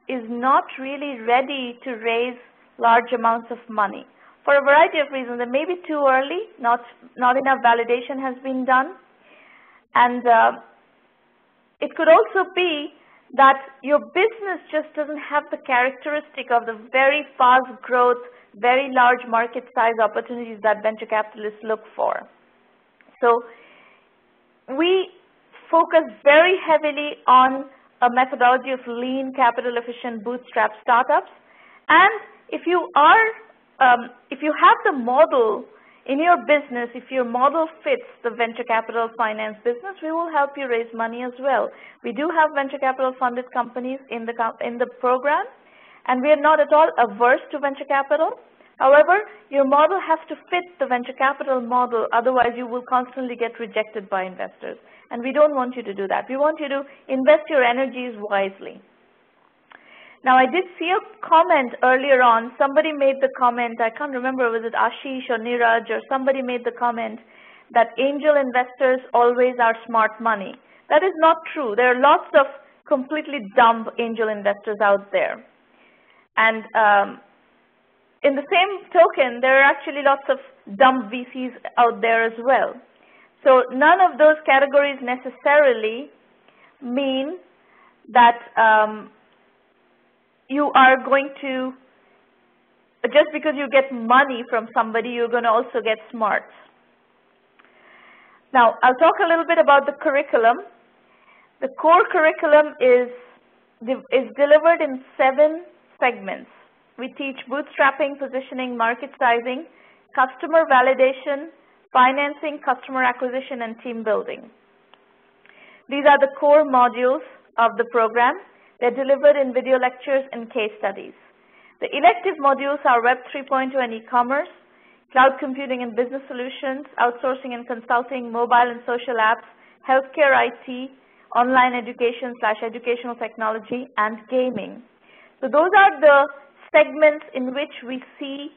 is not really ready to raise large amounts of money for a variety of reasons. It may be too early, not enough validation has been done, and it could also be that your business just doesn't have the characteristic of the very fast growth, very large market size opportunities that venture capitalists look for. So we focus very heavily on a methodology of lean, capital efficient bootstrap startups. And if you have the model in your business, if your model fits the venture capital finance business, we will help you raise money as well. We do have venture capital funded companies in the program, and we are not at all averse to venture capital. However, your model has to fit the venture capital model, otherwise you will constantly get rejected by investors. And we don't want you to do that. We want you to invest your energies wisely. Now, I did see a comment earlier on. Somebody made the comment, I can't remember, was it Ashish or Niraj or somebody made the comment that angel investors always are smart money. That is not true. There are lots of completely dumb angel investors out there. And in the same token, there are actually lots of dumb VCs out there as well. So none of those categories necessarily mean that you are going to, just because you get money from somebody, you're going to also get smarts. Now, I'll talk a little bit about the curriculum. The core curriculum is delivered in 7 segments. We teach bootstrapping, positioning, market sizing, customer validation, financing, customer acquisition, and team building. These are the core modules of the program. They're delivered in video lectures and case studies. The elective modules are Web 3.0 and e-commerce, cloud computing and business solutions, outsourcing and consulting, mobile and social apps, healthcare IT, online education / educational technology, and gaming. So those are the segments in which we see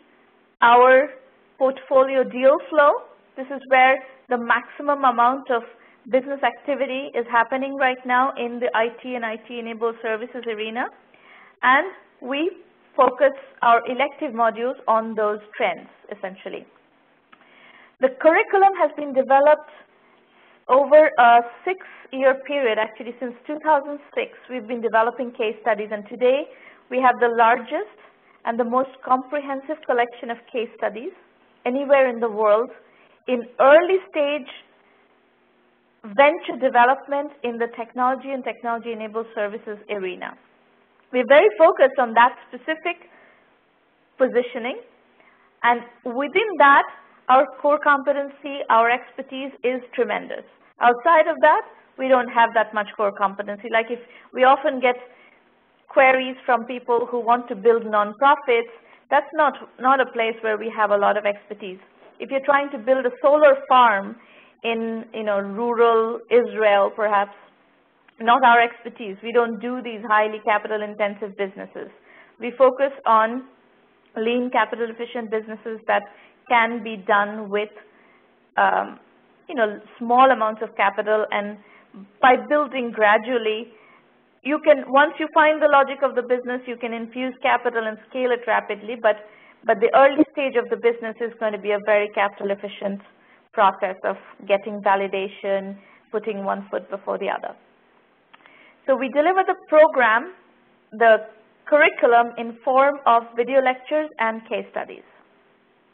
our portfolio deal flow. This is where the maximum amount of business activity is happening right now in the IT and IT-enabled services arena. And we focus our elective modules on those trends, essentially. The curriculum has been developed over a 6-year period. Actually, since 2006, we've been developing case studies, and today we have the largest and the most comprehensive collection of case studies anywhere in the world in early stage venture development in the technology and technology-enabled services arena. We're very focused on that specific positioning, and within that, our core competency, our expertise is tremendous. Outside of that, we don't have that much core competency. Like if we often get queries from people who want to build nonprofits, that's not a place where we have a lot of expertise. If you're trying to build a solar farm in rural Israel, perhaps, not our expertise. We don't do these highly capital-intensive businesses. We focus on lean, capital-efficient businesses that can be done with, small amounts of capital, and by building gradually, you can, once you find the logic of the business, you can infuse capital and scale it rapidly, but the early stage of the business is going to be a very capital-efficient process of getting validation, putting one foot before the other. So we deliver the program, the curriculum, in form of video lectures and case studies.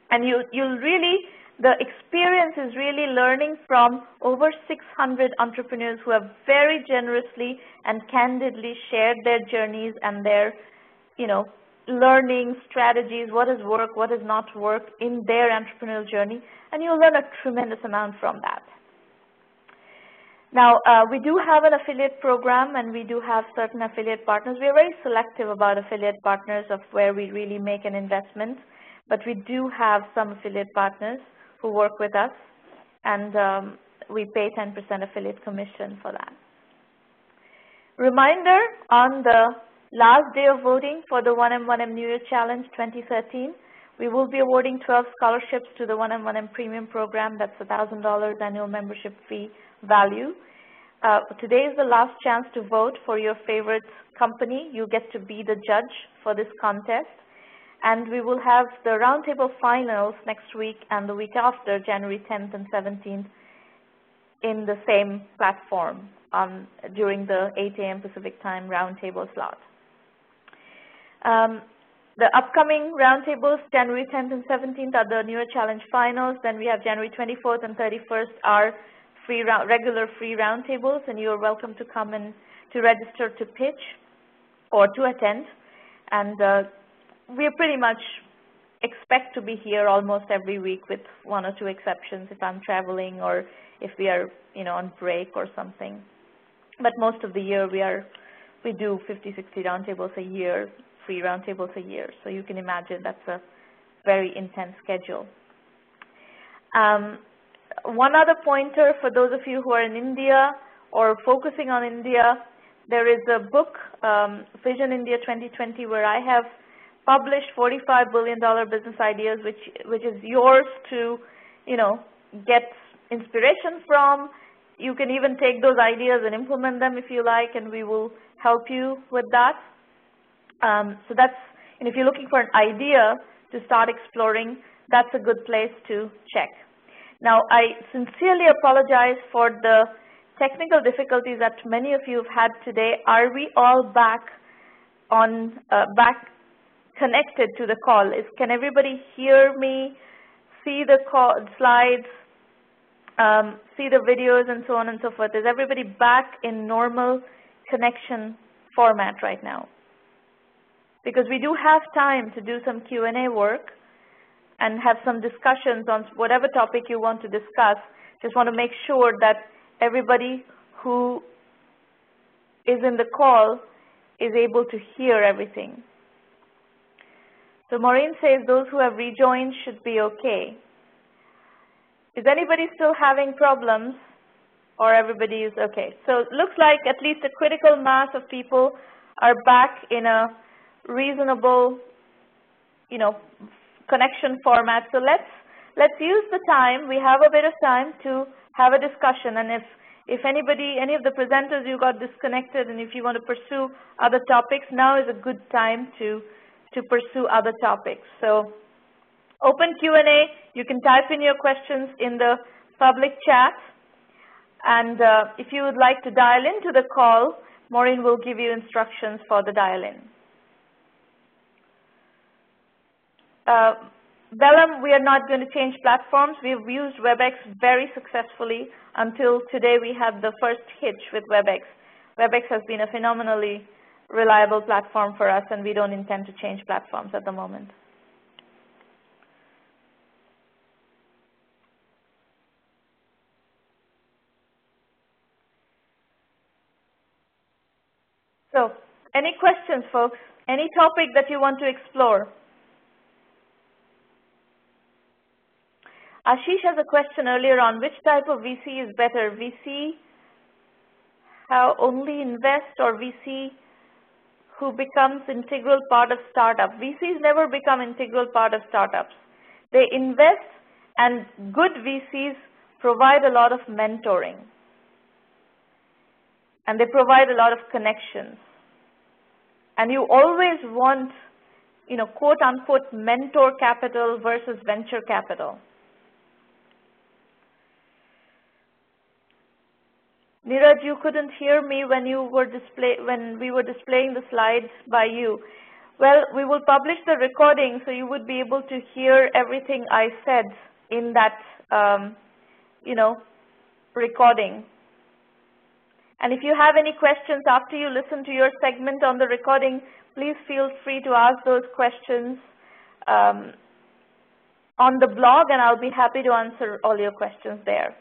And the experience is really learning from over 600 entrepreneurs who have very generously and candidly shared their journeys and their, learning strategies, what has worked, what has not worked in their entrepreneurial journey, and you'll learn a tremendous amount from that. Now, we do have an affiliate program, and we do have certain affiliate partners. We are very selective about affiliate partners of where we really make an investment, but we do have some affiliate partners who work with us, and we pay 10% affiliate commission for that. Reminder, on the last day of voting for the 1M1M New Year Challenge 2013, we will be awarding 12 scholarships to the 1M1M Premium Program. That's $1,000 annual membership fee value. Today is the last chance to vote for your favorite company. You get to be the judge for this contest. And we will have the roundtable finals next week and the week after, January 10th and 17th, in the same platform during the 8 a.m. Pacific time roundtable slot. The upcoming roundtables, January 10th and 17th, are the New Year Challenge finals. Then we have January 24th and 31st are regular free roundtables, and you are welcome to come and to register to pitch or to attend. And we pretty much expect to be here almost every week, with 1 or 2 exceptions if I'm traveling or if we are, on break or something. But most of the year we do 50, 60 roundtables a year, free roundtables a year. So you can imagine that's a very intense schedule. One other pointer for those of you who are in India or focusing on India, there is a book, Vision India 2020, where I have published $45 billion business ideas, which is yours to, get inspiration from. You can even take those ideas and implement them if you like, and we will help you with that. So that's, and if you're looking for an idea to start exploring, that's a good place to check. Now, I sincerely apologize for the technical difficulties that many of you have had today. Are we all back on, back connected to the call? Can everybody hear me, see the slides, see the videos, and so on and so forth? Is everybody back in normal connection format right now? Because we do have time to do some Q&A work and have some discussions on whatever topic you want to discuss. Just want to make sure that everybody who is in the call is able to hear everything. So Maureen says those who have rejoined should be okay. Is anybody still having problems, or everybody is okay? So it looks like at least a critical mass of people are back in a reasonable, connection format. So let's use the time. We have a bit of time to have a discussion, and if any of the presenters you got disconnected, and if you want to pursue other topics, now is a good time to pursue other topics. So open Q&A. You can type in your questions in the public chat, and if you would like to dial into the call, Maureen will give you instructions for the dial-in. Bellam, we are not going to change platforms. We've used WebEx very successfully until today. We had the first hitch with WebEx. WebEx has been a phenomenally reliable platform for us, and we don't intend to change platforms at the moment. So, any questions, folks? Any topic that you want to explore? Ashish has a question earlier on, which type of VC is better, VC how only invest, or VC who becomes integral part of startup? VCs never become integral part of startups. They invest, and good VCs provide a lot of mentoring, and they provide a lot of connections. And you always want, quote unquote, mentor capital versus venture capital. Neeraj, you couldn't hear me when we were displaying the slides by you. Well, we will publish the recording, so you would be able to hear everything I said in that, recording. And if you have any questions after you listen to your segment on the recording, please feel free to ask those questions on the blog, and I'll be happy to answer all your questions there.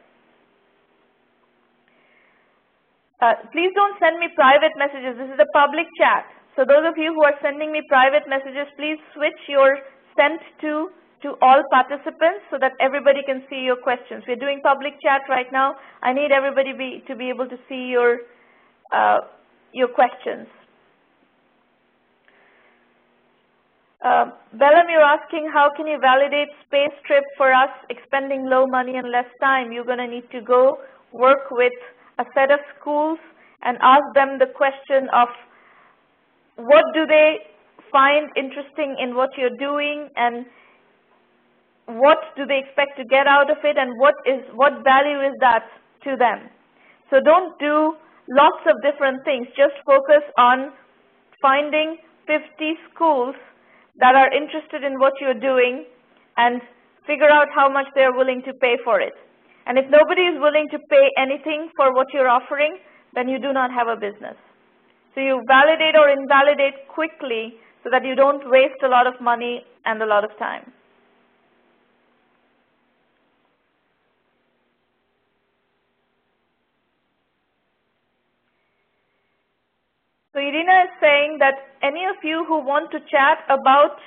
Please don't send me private messages. This is a public chat. So those of you who are sending me private messages, please switch your sent to all participants so that everybody can see your questions. We're doing public chat right now. I need everybody to be able to see your questions. Bellam, you're asking how can you validate space trip for us, expending low money and less time? You're going to need to go work with a set of schools and ask them the question of what do they find interesting in what you're doing, and what do they expect to get out of it, and what value is that to them. So don't do lots of different things. Just focus on finding 50 schools that are interested in what you're doing and figure out how much they're willing to pay for it. And if nobody is willing to pay anything for what you're offering, then you do not have a business. So you validate or invalidate quickly so that you don't waste a lot of money and a lot of time. So Irina is saying that any of you who want to chat about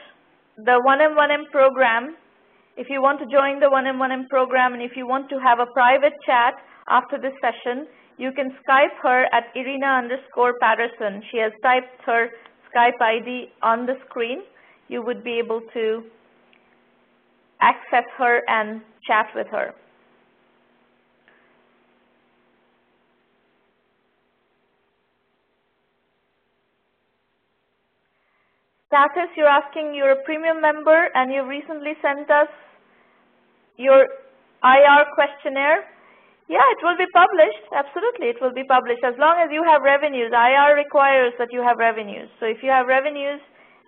the 1M1M program, if you want to join the 1M1M program, and if you want to have a private chat after this session, you can Skype her at Irina_Patterson. She has typed her Skype ID on the screen. You would be able to access her and chat with her. status, you're asking, you're a premium member and you recently sent us your IR questionnaire. Yeah, it will be published. Absolutely, it will be published as long as you have revenues. IR requires that you have revenues. So if you have revenues,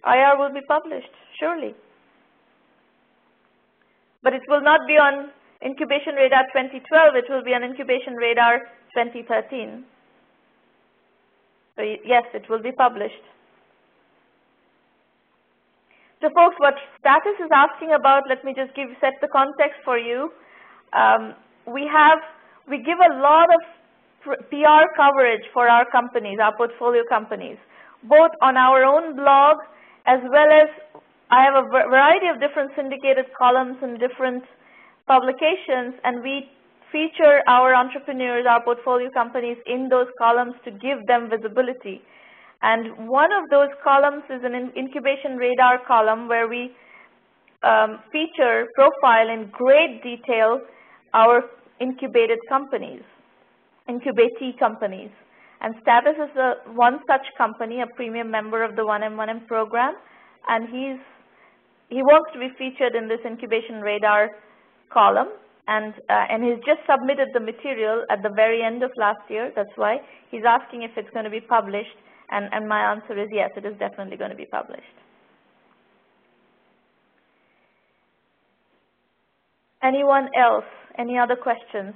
IR will be published, surely. But it will not be on Incubation Radar 2012. It will be on Incubation Radar 2013. So yes, it will be published. So folks, what status is asking about, let me just set the context for you. We give a lot of PR coverage for our companies, our portfolio companies, both on our own blog as well as I have a variety of different syndicated columns in different publications, and we feature our entrepreneurs, our portfolio companies in those columns to give them visibility. And one of those columns is an Incubation Radar column where we profile in great detail our incubated companies, incubatee companies. And Status is one such company, a premium member of the 1M1M program, and he wants to be featured in this Incubation Radar column, and he's just submitted the material at the very end of last year. That's why he's asking if it's going to be published, and my answer is yes, it is definitely going to be published. Anyone else? Any other questions?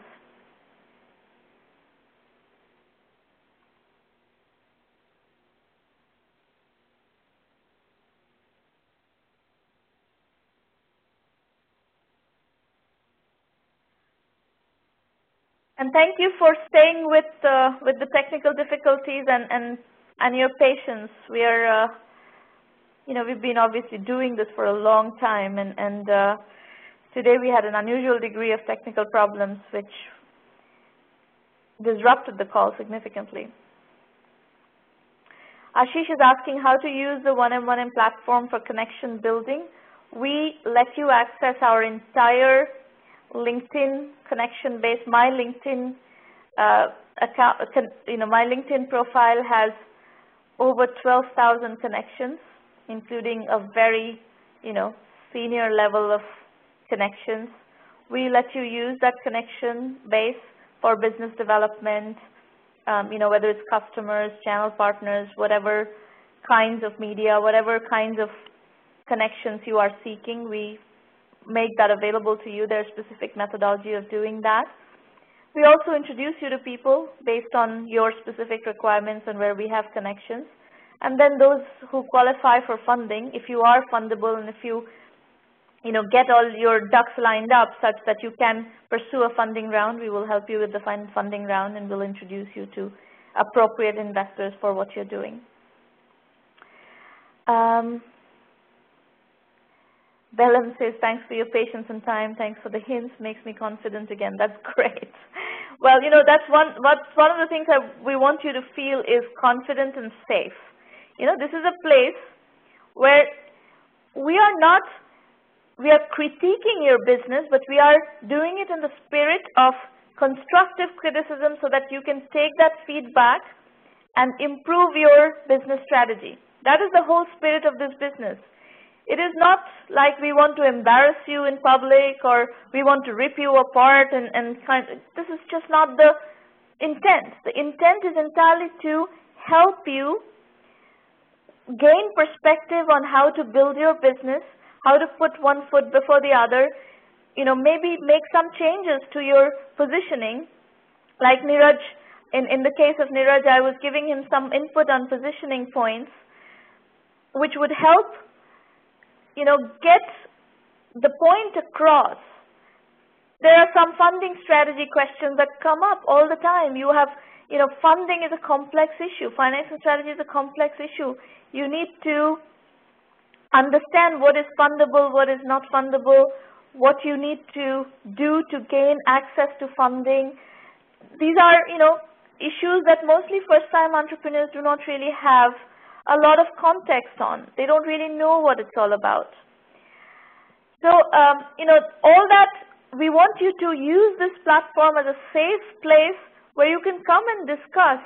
And thank you for staying with the technical difficulties and your patience. We are, we've been obviously doing this for a long time, and today we had an unusual degree of technical problems which disrupted the call significantly. Ashish is asking how to use the 1M1M platform for connection building. We let you access our entire LinkedIn connection base. My LinkedIn account, my LinkedIn profile has over 12,000 connections, including a very, senior level of connections. We let you use that connection base for business development, whether it's customers, channel partners, whatever kinds of media, whatever kinds of connections you are seeking, we make that available to you. There's specific methodology of doing that. We also introduce you to people based on your specific requirements and where we have connections. And then those who qualify for funding, if you are fundable and if you, get all your ducks lined up such that you can pursue a funding round, we will help you with the funding round and we'll introduce you to appropriate investors for what you're doing. Bellum says, thanks for your patience and time. Thanks for the hints. Makes me confident again. That's great. Well, that's one of the things that we want you to feel is confident and safe. This is a place where we are critiquing your business, but we are doing it in the spirit of constructive criticism so that you can take that feedback and improve your business strategy. That is the whole spirit of this business. It is not like we want to embarrass you in public or we want to rip you apart this is just not the intent. The intent is entirely to help you gain perspective on how to build your business, how to put one foot before the other, maybe make some changes to your positioning. Like Niraj, in the case of Niraj, I was giving him some input on positioning points, which would help get the point across. There are some funding strategy questions that come up all the time. You have, funding is a complex issue. Financial strategy is a complex issue. You need to understand what is fundable, what is not fundable, what you need to do to gain access to funding. These are, issues that mostly first-time entrepreneurs do not really have a lot of context on. They don't really know what it's all about. So, all that, we want you to use this platform as a safe place where you can come and discuss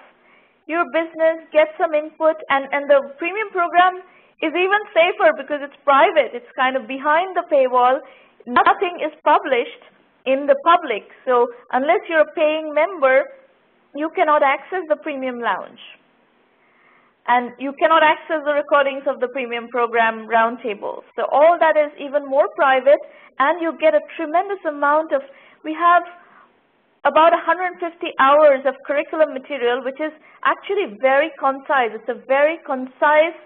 your business, get some input, and the premium program is even safer because it's private. It's kind of behind the paywall. Nothing is published in the public. So unless you're a paying member, you cannot access the premium lounge. And you cannot access the recordings of the premium program roundtables. So all that is even more private, and you get a tremendous amount of, we have about 150 hours of curriculum material, which is actually very concise. It's a very concise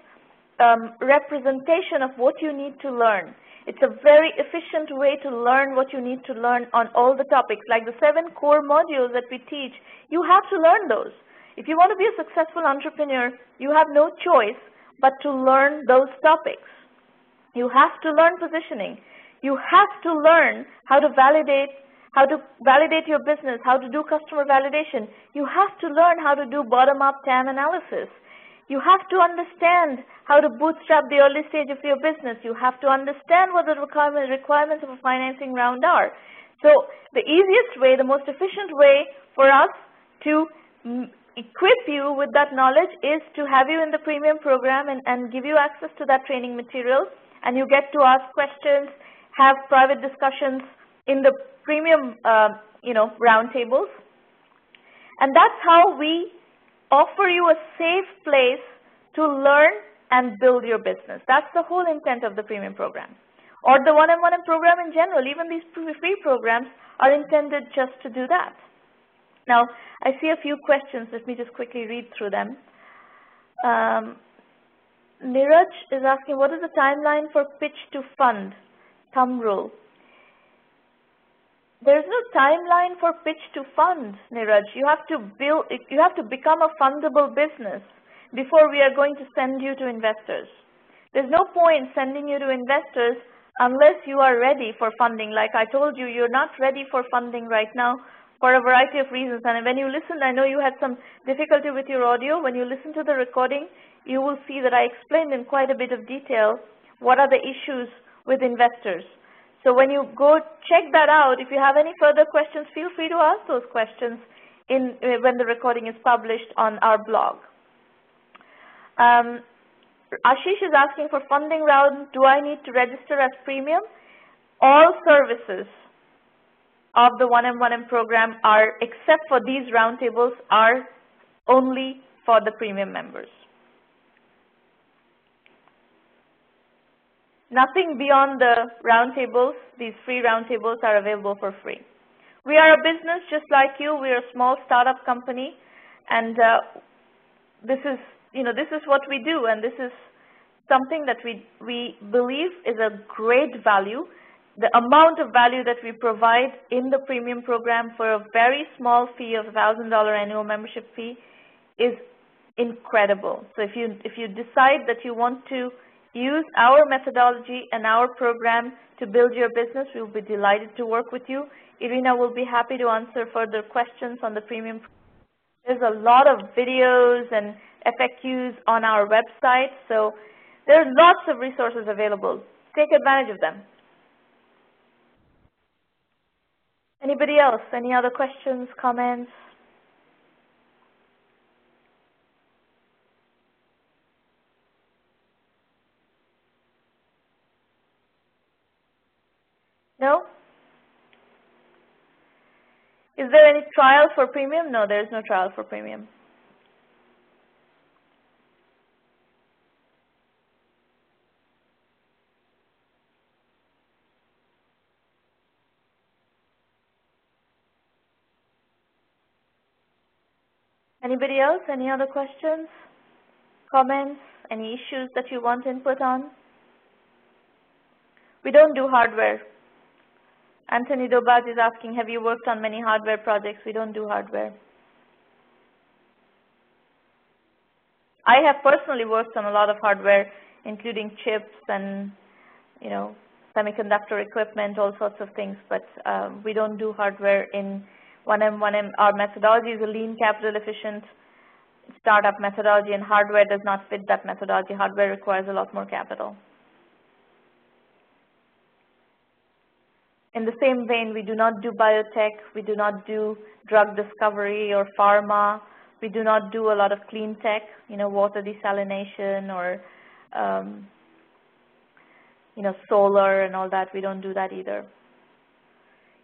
representation of what you need to learn. It's a very efficient way to learn what you need to learn on all the topics. Like the 7 core modules that we teach, you have to learn those. If you want to be a successful entrepreneur, you have no choice but to learn those topics. You have to learn positioning. You have to learn how to validate your business, how to do customer validation. You have to learn how to do bottom-up TAM analysis. You have to understand how to bootstrap the early stage of your business. You have to understand what the requirements of a financing round are. So the easiest way, the most efficient way for us to equip you with that knowledge is to have you in the premium program and give you access to that training material, and you get to ask questions, have private discussions in the premium roundtables. And that's how we offer you a safe place to learn and build your business. That's the whole intent of the premium program. Or the 1M1M program in general. Even these free programs are intended just to do that. Now, I see a few questions. Let me just quickly read through them. Niraj is asking, what is the timeline for pitch to fund? Thumb rule. There's no timeline for pitch to fund, Niraj. You have to become a fundable business before we are going to send you to investors. There's no point sending you to investors unless you are ready for funding. Like I told you, you're not ready for funding right now for a variety of reasons. And when you listen, I know you had some difficulty with your audio. When you listen to the recording, you will see that I explained in quite a bit of detail what are the issues with investors. So when you go check that out, if you have any further questions, feel free to ask those questions when the recording is published on our blog. Ashish is asking for funding round, do I need to register as premium? All services of the 1M1M program are, except for these roundtables, are only for the premium members. Nothing beyond the roundtables, these free roundtables are available for free. We are a business just like you. We are a small startup company, and this is what we do, and this is something that we believe is a great value. The amount of value that we provide in the premium program for a very small fee of $1,000 annual membership fee is incredible. So if you decide that you want to use our methodology and our program to build your business, we will be delighted to work with you. Irina will be happy to answer further questions on the premium. There's a lot of videos and FAQs on our website, so there are lots of resources available. Take advantage of them. Anybody else? Any other questions, comments? No? Is there any trial for premium? No, there is no trial for premium. Anybody else? Any other questions, comments, any issues that you want input on? We don't do hardware. Anthony Dobaz is asking, have you worked on many hardware projects? We don't do hardware. I have personally worked on a lot of hardware, including chips and, semiconductor equipment, all sorts of things, but we don't do hardware in 1M1M. Our methodology is a lean, capital efficient startup methodology, and hardware does not fit that methodology. Hardware requires a lot more capital. In the same vein, we do not do biotech, we do not do drug discovery or pharma, we do not do a lot of clean tech, water desalination or you know, solar and all that. We don't do that either.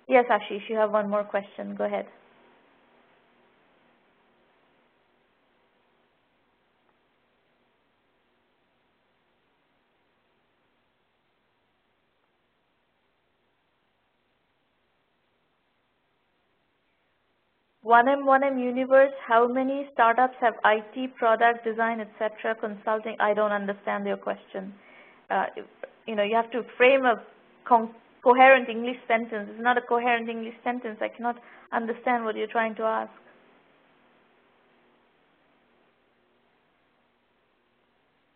Yes, Ashish, you have one more question. Go ahead. One M universe, how many startups have IT, product design, etc., consulting? I don't understand your question. You know, you have to frame a coherent English sentence. It's not a coherent English sentence. I cannot understand what you're trying to ask.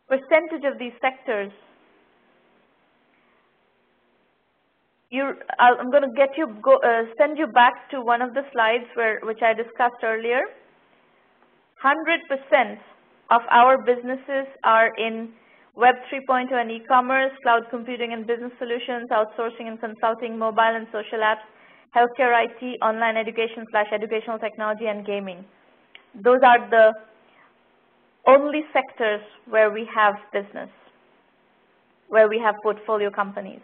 Percentage of these sectors. I'm going to send you back to one of the slides which I discussed earlier. 100% of our businesses are in Web 3.0 and e-commerce, cloud computing and business solutions, outsourcing and consulting, mobile and social apps, healthcare IT, online education / educational technology, and gaming. Those are the only sectors where we have business, where we have portfolio companies.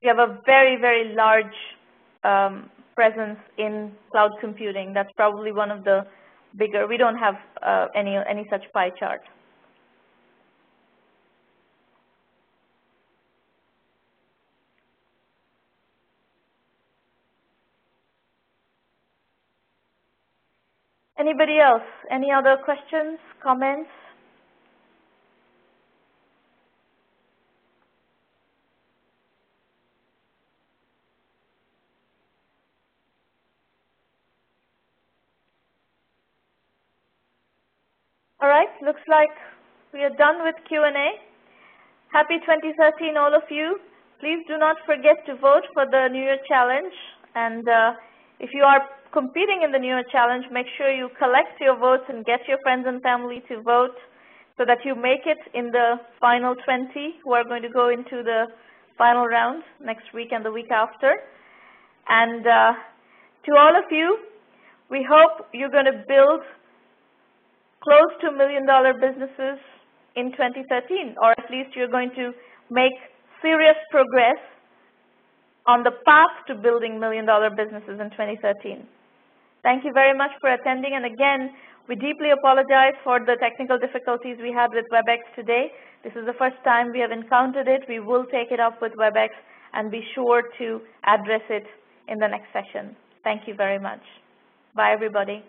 We have a very, very large presence in cloud computing. That's probably one of the bigger. We don't have any such pie chart. Anybody else? Any other questions, comments? All right, looks like we are done with Q&A. Happy 2013, all of you. Please do not forget to vote for the New Year Challenge. And if you are competing in the New Year Challenge, make sure you collect your votes and get your friends and family to vote so that you make it in the final 20 who are going to go into the final round next week and the week after. And to all of you, we hope you're going to build close to $1 million businesses in 2013, or at least you're going to make serious progress on the path to building $1 million businesses in 2013. Thank you very much for attending, and again, we deeply apologize for the technical difficulties we had with WebEx today. This is the first time we have encountered it. We will take it up with WebEx and be sure to address it in the next session. Thank you very much. Bye, everybody.